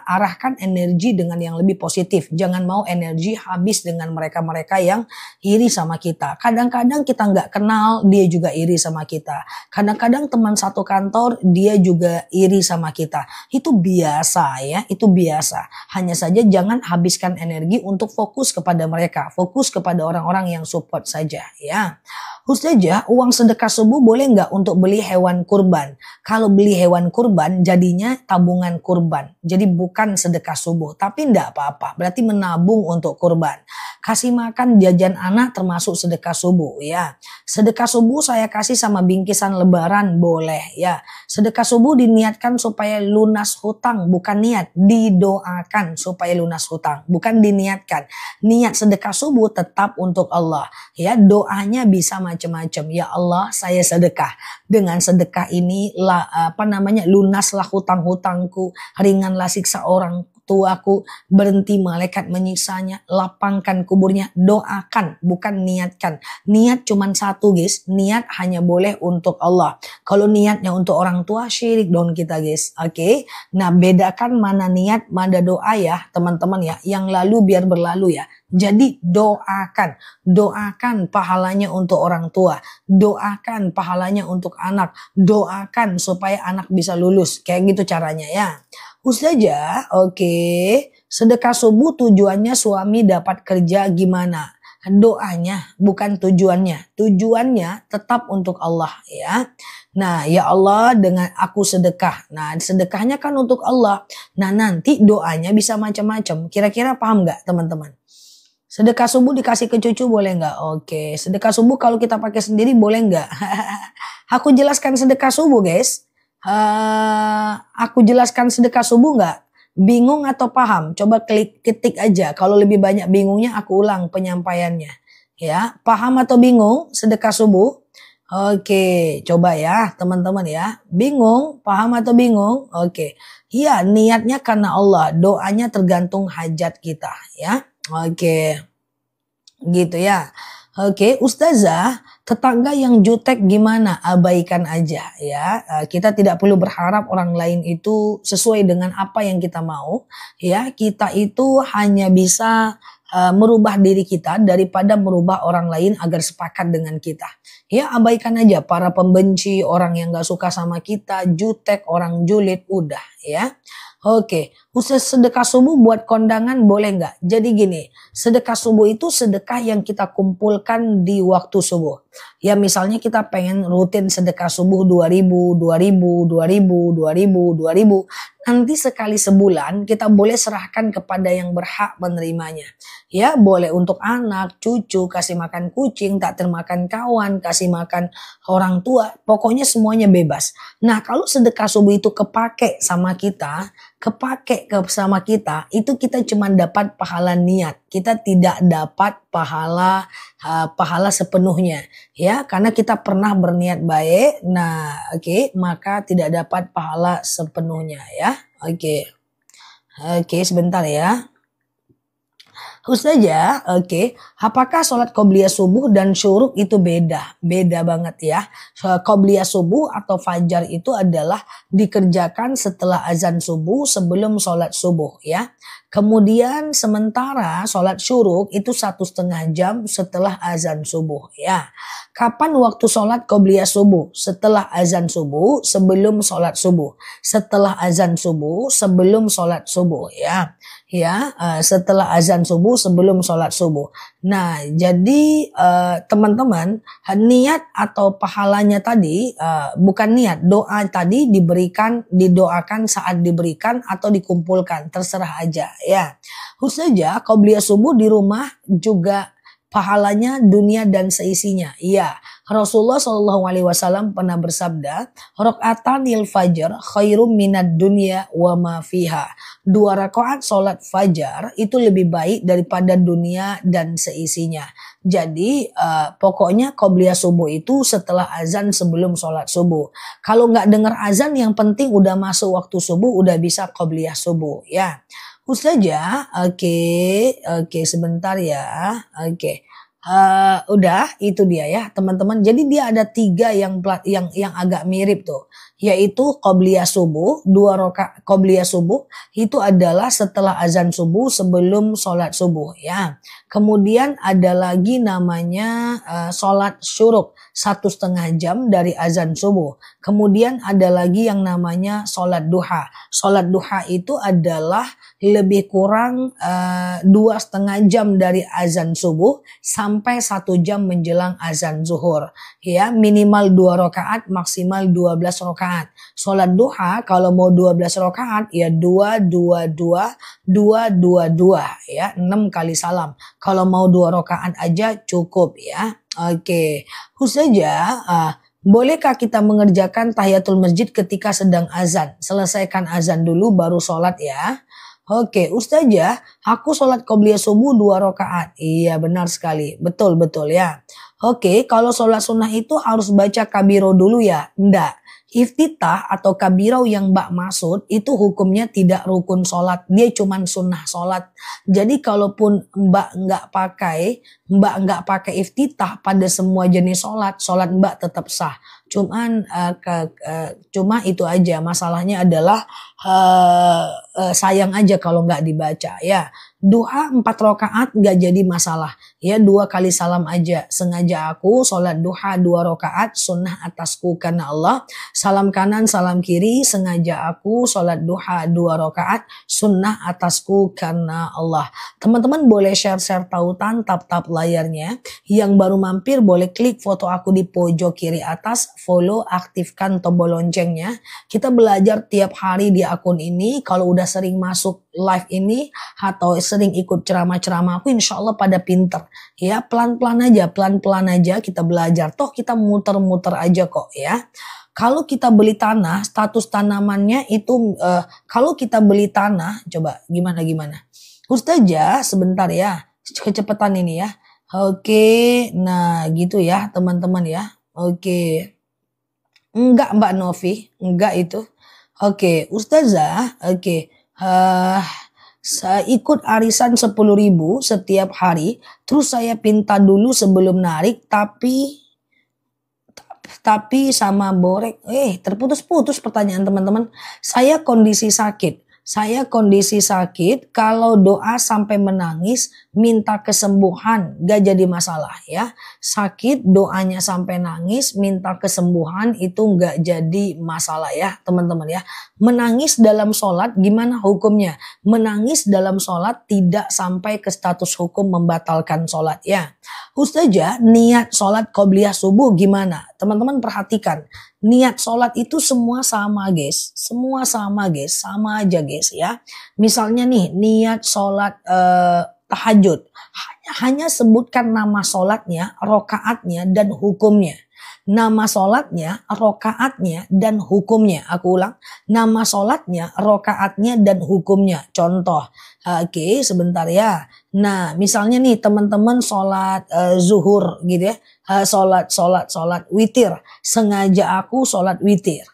arahkan energi dengan yang lebih positif. Jangan mau energi habis dengan mereka-mereka yang iri sama kita. Kadang-kadang kita nggak kenal, dia juga iri sama kita. Kadang-kadang teman satu kantor, dia juga iri sama kita. Itu biasa ya, itu biasa. Hanya saja jangan habiskan energi untuk fokus kepada mereka, fokus kepada orang-orang yang support saja ya. Ustazah, uang sedekah subuh boleh nggak untuk beli hewan kurban? Kalau beli hewan kurban jadinya tabungan kurban, jadi bukan sedekah subuh, tapi enggak apa-apa, berarti menabung untuk kurban. Kasih makan jajan anak termasuk sedekah subuh ya. Sedekah subuh saya kasih sama bingkisan lebaran boleh ya. Sedekah subuh diniatkan supaya lunas hutang, bukan niat. Didoakan supaya lunas hutang, bukan diniatkan. Niat sedekah subuh tetap untuk Allah ya. Doanya bisa macam-macam. Ya Allah, saya sedekah. Dengan sedekah ini lunaslah hutang-hutangku, ringanlah siksa orang tuaku, berhenti malaikat menyiksanya, lapangkan kuburnya. Doakan, bukan niatkan. Niat cuma satu guys, niat hanya boleh untuk Allah. Kalau niatnya untuk orang tua, syirik dong kita guys. Oke. Nah, bedakan mana niat, mana doa ya teman-teman ya. Yang lalu biar berlalu ya. Jadi doakan pahalanya untuk orang tua, doakan pahalanya untuk anak, doakan supaya anak bisa lulus. Kayak gitu caranya ya. Ustazah, oke. Sedekah subuh tujuannya suami dapat kerja gimana? Doanya bukan tujuannya. Tujuannya tetap untuk Allah ya. Nah, ya Allah dengan aku sedekah. Nah, sedekahnya kan untuk Allah. Nah, nanti doanya bisa macam-macam. Kira-kira paham nggak teman-teman? Sedekah subuh dikasih ke cucu boleh nggak? Oke. Sedekah subuh kalau kita pakai sendiri boleh nggak? Aku jelaskan sedekah subuh guys. Aku jelaskan sedekah subuh nggak? Bingung atau paham? Coba ketik aja. Kalau lebih banyak bingungnya aku ulang penyampaiannya. Ya, paham atau bingung sedekah subuh? Oke, coba ya teman-teman ya. Bingung, paham atau bingung? Oke. Iya, niatnya karena Allah, doanya tergantung hajat kita ya. Oke. Gitu ya. Oke, Ustazah, tetangga yang jutek gimana? Abaikan aja ya. Kita tidak perlu berharap orang lain itu sesuai dengan apa yang kita mau. Ya, kita itu hanya bisa merubah diri kita daripada merubah orang lain agar sepakat dengan kita. Ya, abaikan aja para pembenci, orang yang gak suka sama kita, jutek, orang julid, udah ya. Oke, Ustaz, sedekah subuh buat kondangan boleh nggak? Jadi gini, sedekah subuh itu sedekah yang kita kumpulkan di waktu subuh. Ya misalnya kita pengen rutin sedekah subuh 2000, 2000, 2000, 2000, 2000. Nanti sekali sebulan kita boleh serahkan kepada yang berhak menerimanya. Ya boleh untuk anak, cucu, kasih makan kucing, tak termakan kawan, kasih makan orang tua. Pokoknya semuanya bebas. Nah kalau sedekah subuh itu kepake sama kita, itu kita cuma dapat pahala niat. Kita tidak dapat pahala sepenuhnya ya, karena kita pernah berniat baik. Nah, oke, maka tidak dapat pahala sepenuhnya ya. Oke, sebentar ya. Ustazah, oke. Apakah sholat qobliyah subuh dan syuruk itu beda? Beda banget ya. Qobliyah subuh atau fajar itu adalah dikerjakan setelah azan subuh sebelum sholat subuh ya. Kemudian sementara sholat syuruk itu 1,5 jam setelah azan subuh ya. Kapan waktu sholat qobliyah subuh? Setelah azan subuh, sebelum sholat subuh. Setelah azan subuh, sebelum sholat subuh ya. Setelah azan subuh sebelum sholat subuh. Nah jadi teman-teman, niat atau pahalanya tadi bukan niat, doa tadi didoakan saat diberikan atau dikumpulkan, terserah aja ya. Ustazah, qobliyah subuh di rumah juga pahalanya dunia dan seisinya. Iya, Rasulullah SAW pernah bersabda, "Rakaatanil fajar khairum minad dunya wa ma fiha." 2 rakaat sholat fajar itu lebih baik daripada dunia dan seisinya. Jadi pokoknya qobliyah subuh itu setelah azan sebelum sholat subuh. Kalau nggak dengar azan yang penting udah masuk waktu subuh udah bisa qobliyah subuh ya. Ustazah, oke, sebentar ya, oke. Udah itu dia ya teman-teman. Jadi dia ada 3 yang agak mirip tuh, yaitu qobliyah subuh. 2 rakaat qobliyah subuh itu adalah setelah azan subuh sebelum sholat subuh ya. Kemudian ada lagi namanya sholat syuruk 1,5 jam dari azan subuh. Kemudian ada lagi yang namanya sholat duha. Sholat duha itu adalah lebih kurang 2,5 jam dari azan subuh sampai 1 jam menjelang azan zuhur. Ya, minimal 2 rakaat, maksimal 12 rakaat. Sholat duha kalau mau 12 rakaat ya 2, 2, 2, 2, 2, 2 ya, 6 kali salam. Kalau mau 2 rakaat aja cukup ya. Oke, Ustazah, bolehkah kita mengerjakan tahiyatul masjid ketika sedang azan? Selesaikan azan dulu baru sholat ya. Oke, Ustazah, aku sholat qobliyah subuh 2 rakaat. Iya, benar sekali. Betul ya. Oke, kalau sholat sunnah itu harus baca kabiro dulu ya? Enggak. Iftitah atau kabiro yang Mbak maksud itu hukumnya tidak rukun sholat. Dia cuma sunnah sholat. Jadi kalaupun Mbak nggak pakai iftitah pada semua jenis sholat Mbak tetap sah. Cuma itu aja, masalahnya adalah sayang aja kalau nggak dibaca ya. Duha 4 rakaat nggak jadi masalah ya, 2 kali salam aja. Sengaja aku sholat duha 2 rakaat sunnah atasku karena Allah. Salam kanan salam kiri, sengaja aku sholat duha 2 rakaat sunnah atasku karena Allah. Teman-teman boleh share tautan, tap layarnya. Yang baru mampir boleh klik foto aku di pojok kiri atas, follow, aktifkan tombol loncengnya. Kita belajar tiap hari di akun ini. Kalau udah sering masuk live ini atau sering ikut ceramah-ceramah aku, insya Allah pada pinter ya. Pelan-pelan aja kita belajar, toh kita muter-muter aja kok ya. Kalau kita beli tanah, status tanamannya itu kalau kita beli tanah, coba gimana Ustazah, sebentar ya, kecepatan ini ya. Oke, nah gitu ya teman-teman ya. Oke, enggak Mbak Novi, enggak itu. Oke, Ustazah, oke. Saya ikut arisan 10.000 setiap hari, terus saya pinta dulu sebelum narik, tapi sama borek. Terputus-putus pertanyaan teman-teman. Saya kondisi sakit, kalau doa sampai menangis, minta kesembuhan, gak jadi masalah ya. Sakit, doanya sampai nangis, minta kesembuhan itu gak jadi masalah ya teman-teman ya. Menangis dalam sholat gimana hukumnya? Menangis dalam sholat tidak sampai ke status hukum membatalkan sholat ya. Ustazah, niat sholat qobliyah subuh gimana? Teman-teman perhatikan. Niat sholat itu semua sama guys. Sama aja guys ya. Misalnya nih niat sholat tahajud. Hanya sebutkan nama sholatnya, rokaatnya, dan hukumnya. Nama sholatnya, rokaatnya, dan hukumnya. Aku ulang. Nama sholatnya, rokaatnya, dan hukumnya. Contoh. Oke, sebentar ya. Nah, misalnya nih teman-teman sholat zuhur gitu ya. Sholat witir. Sengaja aku sholat witir.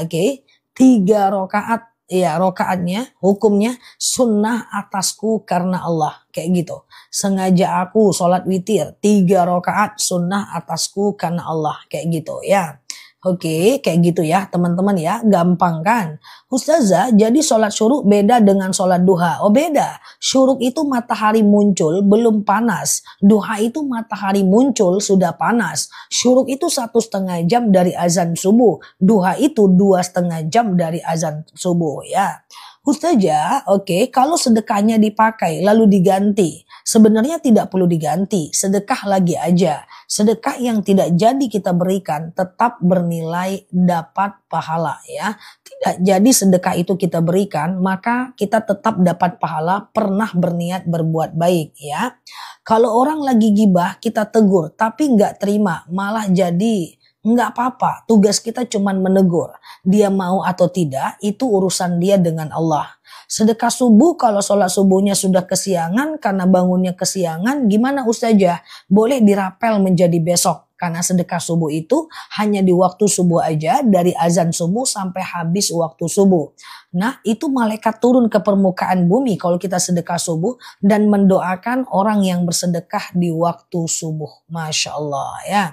Oke. 3 rakaat. Ya, rakaatnya, hukumnya sunnah atasku karena Allah. Kayak gitu. Sengaja aku sholat witir. 3 rakaat sunnah atasku karena Allah. Kayak gitu ya. Oke, kayak gitu ya teman-teman ya. Gampang kan? Ustazah, jadi sholat syuruk beda dengan sholat duha. Oh beda. Syuruk itu matahari muncul belum panas. Duha itu matahari muncul sudah panas. Syuruk itu 1,5 jam dari azan subuh. Duha itu 2,5 jam dari azan subuh ya. Ustazah, oke, kalau sedekahnya dipakai lalu diganti, sebenarnya tidak perlu diganti, sedekah lagi aja. Sedekah yang tidak jadi kita berikan tetap bernilai dapat pahala ya. Tidak jadi sedekah itu kita berikan, maka kita tetap dapat pahala pernah berniat berbuat baik ya. Kalau orang lagi gibah, kita tegur, tapi nggak terima, malah jadi nggak apa-apa, tugas kita cuman menegur. Dia mau atau tidak, itu urusan dia dengan Allah. Sedekah subuh kalau sholat subuhnya sudah kesiangan karena bangunnya kesiangan, gimana Ustazah? Boleh dirapel menjadi besok. Karena sedekah subuh itu hanya di waktu subuh aja, dari azan subuh sampai habis waktu subuh. Nah, itu malaikat turun ke permukaan bumi kalau kita sedekah subuh dan mendoakan orang yang bersedekah di waktu subuh. Masya Allah ya.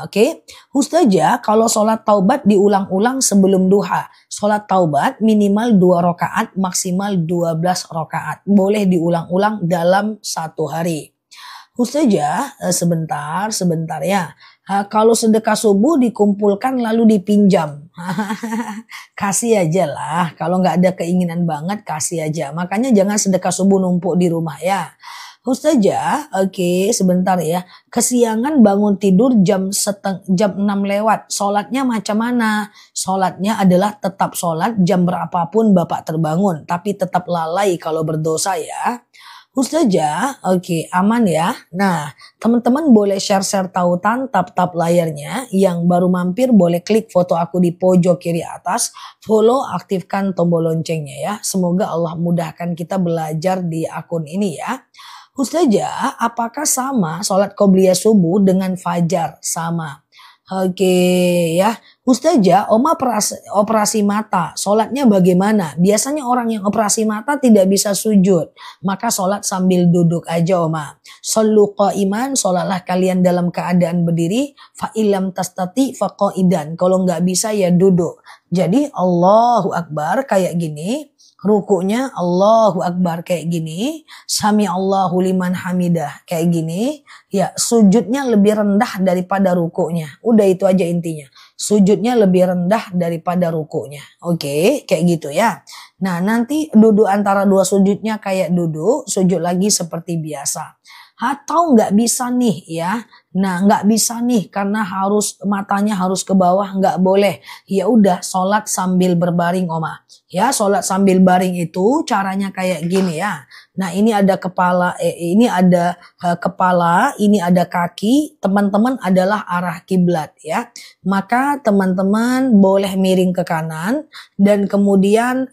Oke. Ustazah, kalau sholat taubat diulang-ulang sebelum duha. Sholat taubat minimal 2 rakaat, maksimal 12 rakaat. Boleh diulang-ulang dalam satu hari. Ustazah, sebentar ya. Kalau sedekah subuh dikumpulkan lalu dipinjam. Kasih aja lah. Kalau nggak ada keinginan banget, kasih aja. Makanya jangan sedekah subuh numpuk di rumah ya. Ustazah, oke, sebentar ya. Kesiangan bangun tidur jam 6 lewat. Sholatnya macam mana? Sholatnya adalah tetap sholat jam berapapun Bapak terbangun. Tapi tetap lalai kalau berdosa ya. Ustazah, oke, aman ya. Nah, teman-teman boleh share-share tautan tap-tap layarnya. Yang baru mampir boleh klik foto aku di pojok kiri atas. Follow, aktifkan tombol loncengnya ya. Semoga Allah mudahkan kita belajar di akun ini ya. Ustazah, apakah sama sholat qobliyah subuh dengan fajar? Sama. Oke ya, Ustazah, Oma operasi mata, sholatnya bagaimana? Biasanya orang yang operasi mata tidak bisa sujud, maka sholat sambil duduk aja Oma. Shollu qa'iman, sholatlah kalian dalam keadaan berdiri, fa illam tastati fa qa'idan. Kalau nggak bisa ya duduk. Jadi Allahu Akbar kayak gini. Rukunya Allahu Akbar kayak gini, Sami Allahu liman hamidah kayak gini, ya sujudnya lebih rendah daripada rukunya. Udah itu aja intinya. Sujudnya lebih rendah daripada rukunya. Oke, kayak gitu ya. Nah, nanti duduk antara dua sujudnya kayak duduk, sujud lagi seperti biasa. Atau nggak bisa nih ya. Nah, nggak bisa nih karena matanya harus ke bawah, nggak boleh. Ya udah, sholat sambil berbaring Oma. Ya, sholat sambil baring itu caranya kayak gini ya. Nah, ini ada kepala, ini ada kepala, ini ada kaki. Teman-teman adalah arah kiblat ya. Maka teman-teman boleh miring ke kanan dan kemudian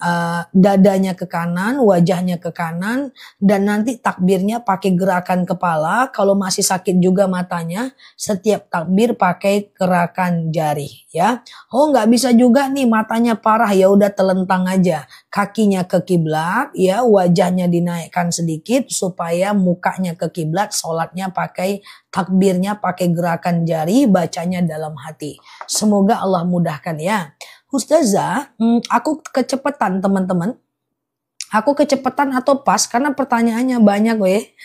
dadanya ke kanan, wajahnya ke kanan, dan nanti takbirnya pakai gerakan kepala. Kalau masih sakit juga matanya, setiap takbir pakai gerakan jari ya. Oh, nggak bisa juga nih matanya parah, ya udah telentang aja. Kakinya ke kiblat ya, wajahnya dinaikkan sedikit supaya mukanya ke kiblat, sholatnya pakai takbirnya pakai gerakan jari, bacanya dalam hati. Semoga Allah mudahkan ya. Ustazah, aku kecepatan teman-teman. Aku kecepatan atau pas? Karena pertanyaannya banyak weh.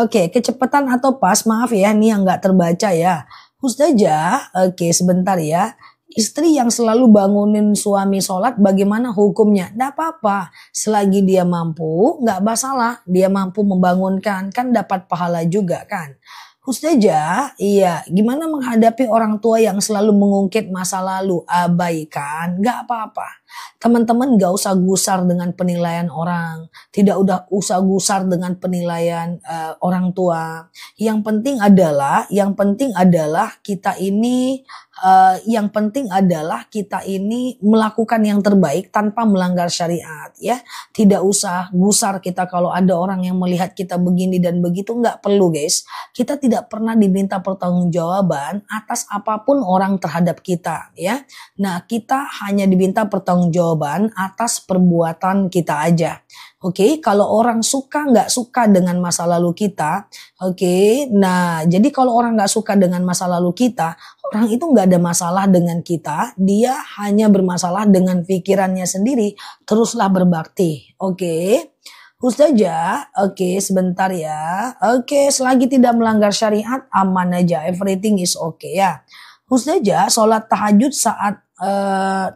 Oke, kecepatan atau pas? Maaf ya, ini yang nggak terbaca ya. Ustazah, oke sebentar ya. Istri yang selalu bangunin suami sholat bagaimana hukumnya? Nggak apa-apa. Selagi dia mampu, nggak masalah. Dia mampu membangunkan, kan dapat pahala juga kan. Ustazah, iya, gimana menghadapi orang tua yang selalu mengungkit masa lalu? Abaikan, nggak apa-apa. Teman-teman gak usah gusar dengan penilaian orang. Tidak usah gusar dengan penilaian orang tua. Yang penting adalah kita ini melakukan yang terbaik tanpa melanggar syariat ya. Tidak usah gusar kita kalau ada orang yang melihat kita begini dan begitu, nggak perlu guys. Kita tidak pernah diminta pertanggungjawaban atas apapun orang terhadap kita ya. Nah, kita hanya diminta pertanggungjawaban atas perbuatan kita aja. Oke, kalau orang nggak suka dengan masa lalu kita, oke. Nah, jadi kalau orang nggak suka dengan masa lalu kita, orang itu nggak ada masalah dengan kita, dia hanya bermasalah dengan pikirannya sendiri. Teruslah berbakti, oke. Ustazah, oke sebentar ya. Oke, selagi tidak melanggar syariat, aman aja, everything is okay ya. Ustazah, sholat tahajud saat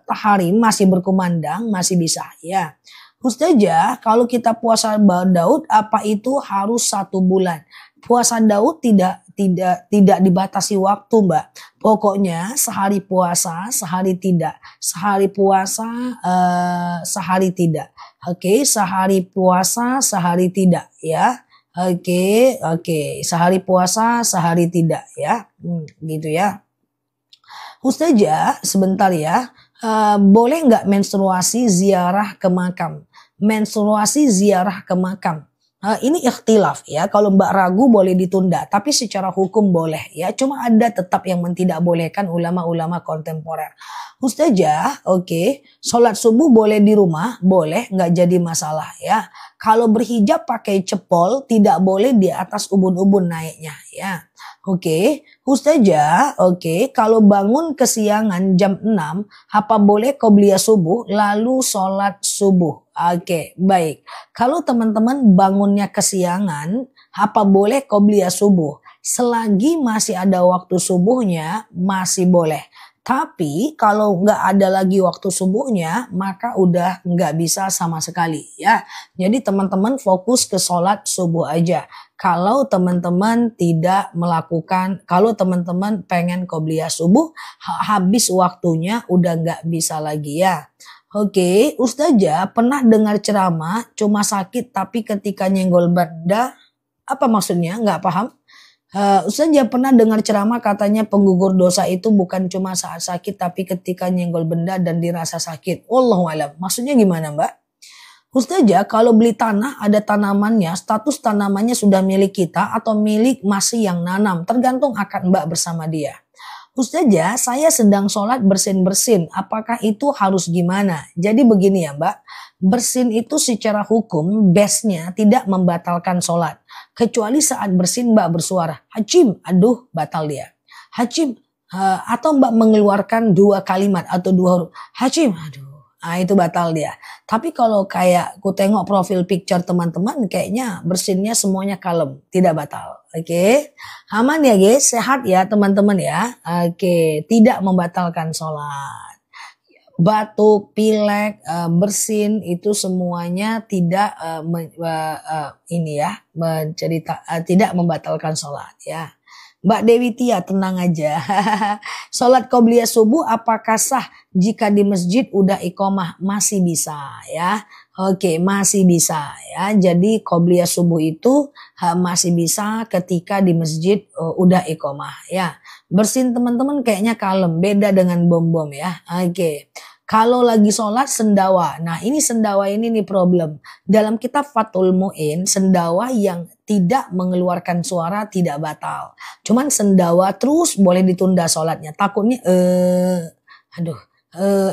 hari masih berkumandang, masih bisa ya. Ustazah, kalau kita puasa Daud, apa itu harus 1 bulan? Puasa Daud tidak dibatasi waktu, Mbak. Pokoknya sehari puasa, sehari tidak. Sehari puasa, sehari tidak. Oke, sehari puasa, sehari tidak ya. Oke, sehari puasa, sehari tidak ya. Gitu ya. Ustazah, sebentar ya. Boleh nggak menstruasi ziarah ke makam? Menstruasi ziarah ke makam. Ini ikhtilaf ya. Kalau Mbak ragu boleh ditunda, tapi secara hukum boleh ya. Cuma ada tetap yang tidak bolehkan ulama-ulama kontemporer. Ustazah, oke, sholat subuh boleh di rumah, boleh, nggak jadi masalah ya. Kalau berhijab pakai cepol, tidak boleh di atas ubun-ubun naiknya ya. Oke, Ustazah, oke, kalau bangun kesiangan jam 6, apa boleh qobliyah subuh lalu sholat subuh? Oke, baik. Kalau teman-teman bangunnya kesiangan, apa boleh qobliyah subuh? Selagi masih ada waktu subuhnya, masih boleh. Tapi kalau nggak ada lagi waktu subuhnya, maka udah nggak bisa sama sekali ya. Jadi teman-teman fokus ke sholat subuh aja. Kalau teman-teman tidak melakukan, kalau teman-teman pengen qobliyah subuh, habis waktunya udah nggak bisa lagi ya. Oke, Ustazah pernah dengar ceramah cuma sakit tapi ketika nyenggol benda, apa maksudnya? Nggak paham. Ustazah pernah dengar ceramah katanya penggugur dosa itu bukan cuma saat sakit tapi ketika nyenggol benda dan dirasa sakit. Wallahu alam. Maksudnya gimana, Mbak? Ustazah, kalau beli tanah ada tanamannya, status tanamannya sudah milik kita atau milik masih yang nanam, tergantung akad Mbak bersama dia. Ustazah, saya sedang sholat bersin-bersin, apakah itu harus gimana? Jadi begini ya Mbak, bersin itu secara hukum base-nya tidak membatalkan sholat. Kecuali saat bersin Mbak bersuara, hacim, aduh batal dia. Hacim, atau Mbak mengeluarkan 2 kalimat atau 2 huruf, hacim, aduh. Nah itu batal dia. Tapi kalau kayak ku tengok profil picture teman-teman kayaknya bersinnya semuanya kalem. Tidak batal. Oke. Aman ya guys. Sehat ya teman-teman ya. Oke. Tidak membatalkan sholat. Batuk, pilek, bersin itu semuanya tidak tidak membatalkan sholat ya. Mbak Dewi Tia tenang aja. Sholat qobliyah subuh apakah sah jika di masjid udah iqomah? Masih bisa ya. Oke, masih bisa ya. Jadi qobliyah subuh itu masih bisa ketika di masjid udah iqomah ya. Bersin teman-teman kayaknya kalem, beda dengan bom-bom ya. Oke. Kalau lagi sholat sendawa. Nah ini sendawa ini nih problem. Dalam kitab Fathul Mu'in, sendawa yang tidak mengeluarkan suara tidak batal. Cuman sendawa terus boleh ditunda sholatnya. Takutnya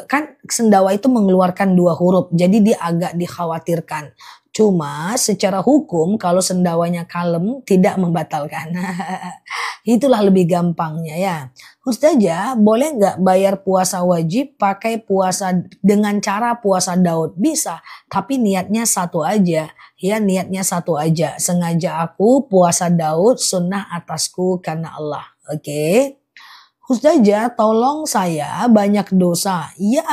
kan sendawa itu mengeluarkan 2 huruf. Jadi dia agak dikhawatirkan. Cuma secara hukum kalau sendawanya kalem tidak membatalkan. Itulah lebih gampangnya ya. Ustazah boleh nggak bayar puasa wajib pakai puasa dengan cara puasa Daud? Bisa, tapi niatnya satu aja. Ya niatnya satu aja. Sengaja aku puasa Daud sunnah atasku karena Allah. Oke. Ustazah tolong saya banyak dosa. Ya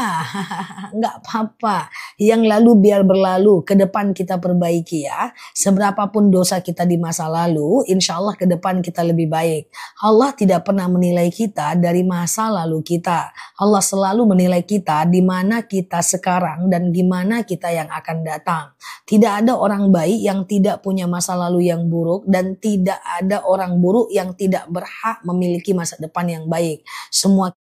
nggak apa-apa. Yang lalu biar berlalu. Ke depan kita perbaiki ya. Seberapapun dosa kita di masa lalu. Insya Allah ke depan kita lebih baik. Allah tidak pernah menilai kita dari masa lalu kita. Allah selalu menilai kita di mana kita sekarang dan gimana kita yang akan datang. Tidak ada orang baik yang tidak punya masa lalu yang buruk. Dan tidak ada orang buruk yang tidak berhak memiliki masa depan yang baik. Semua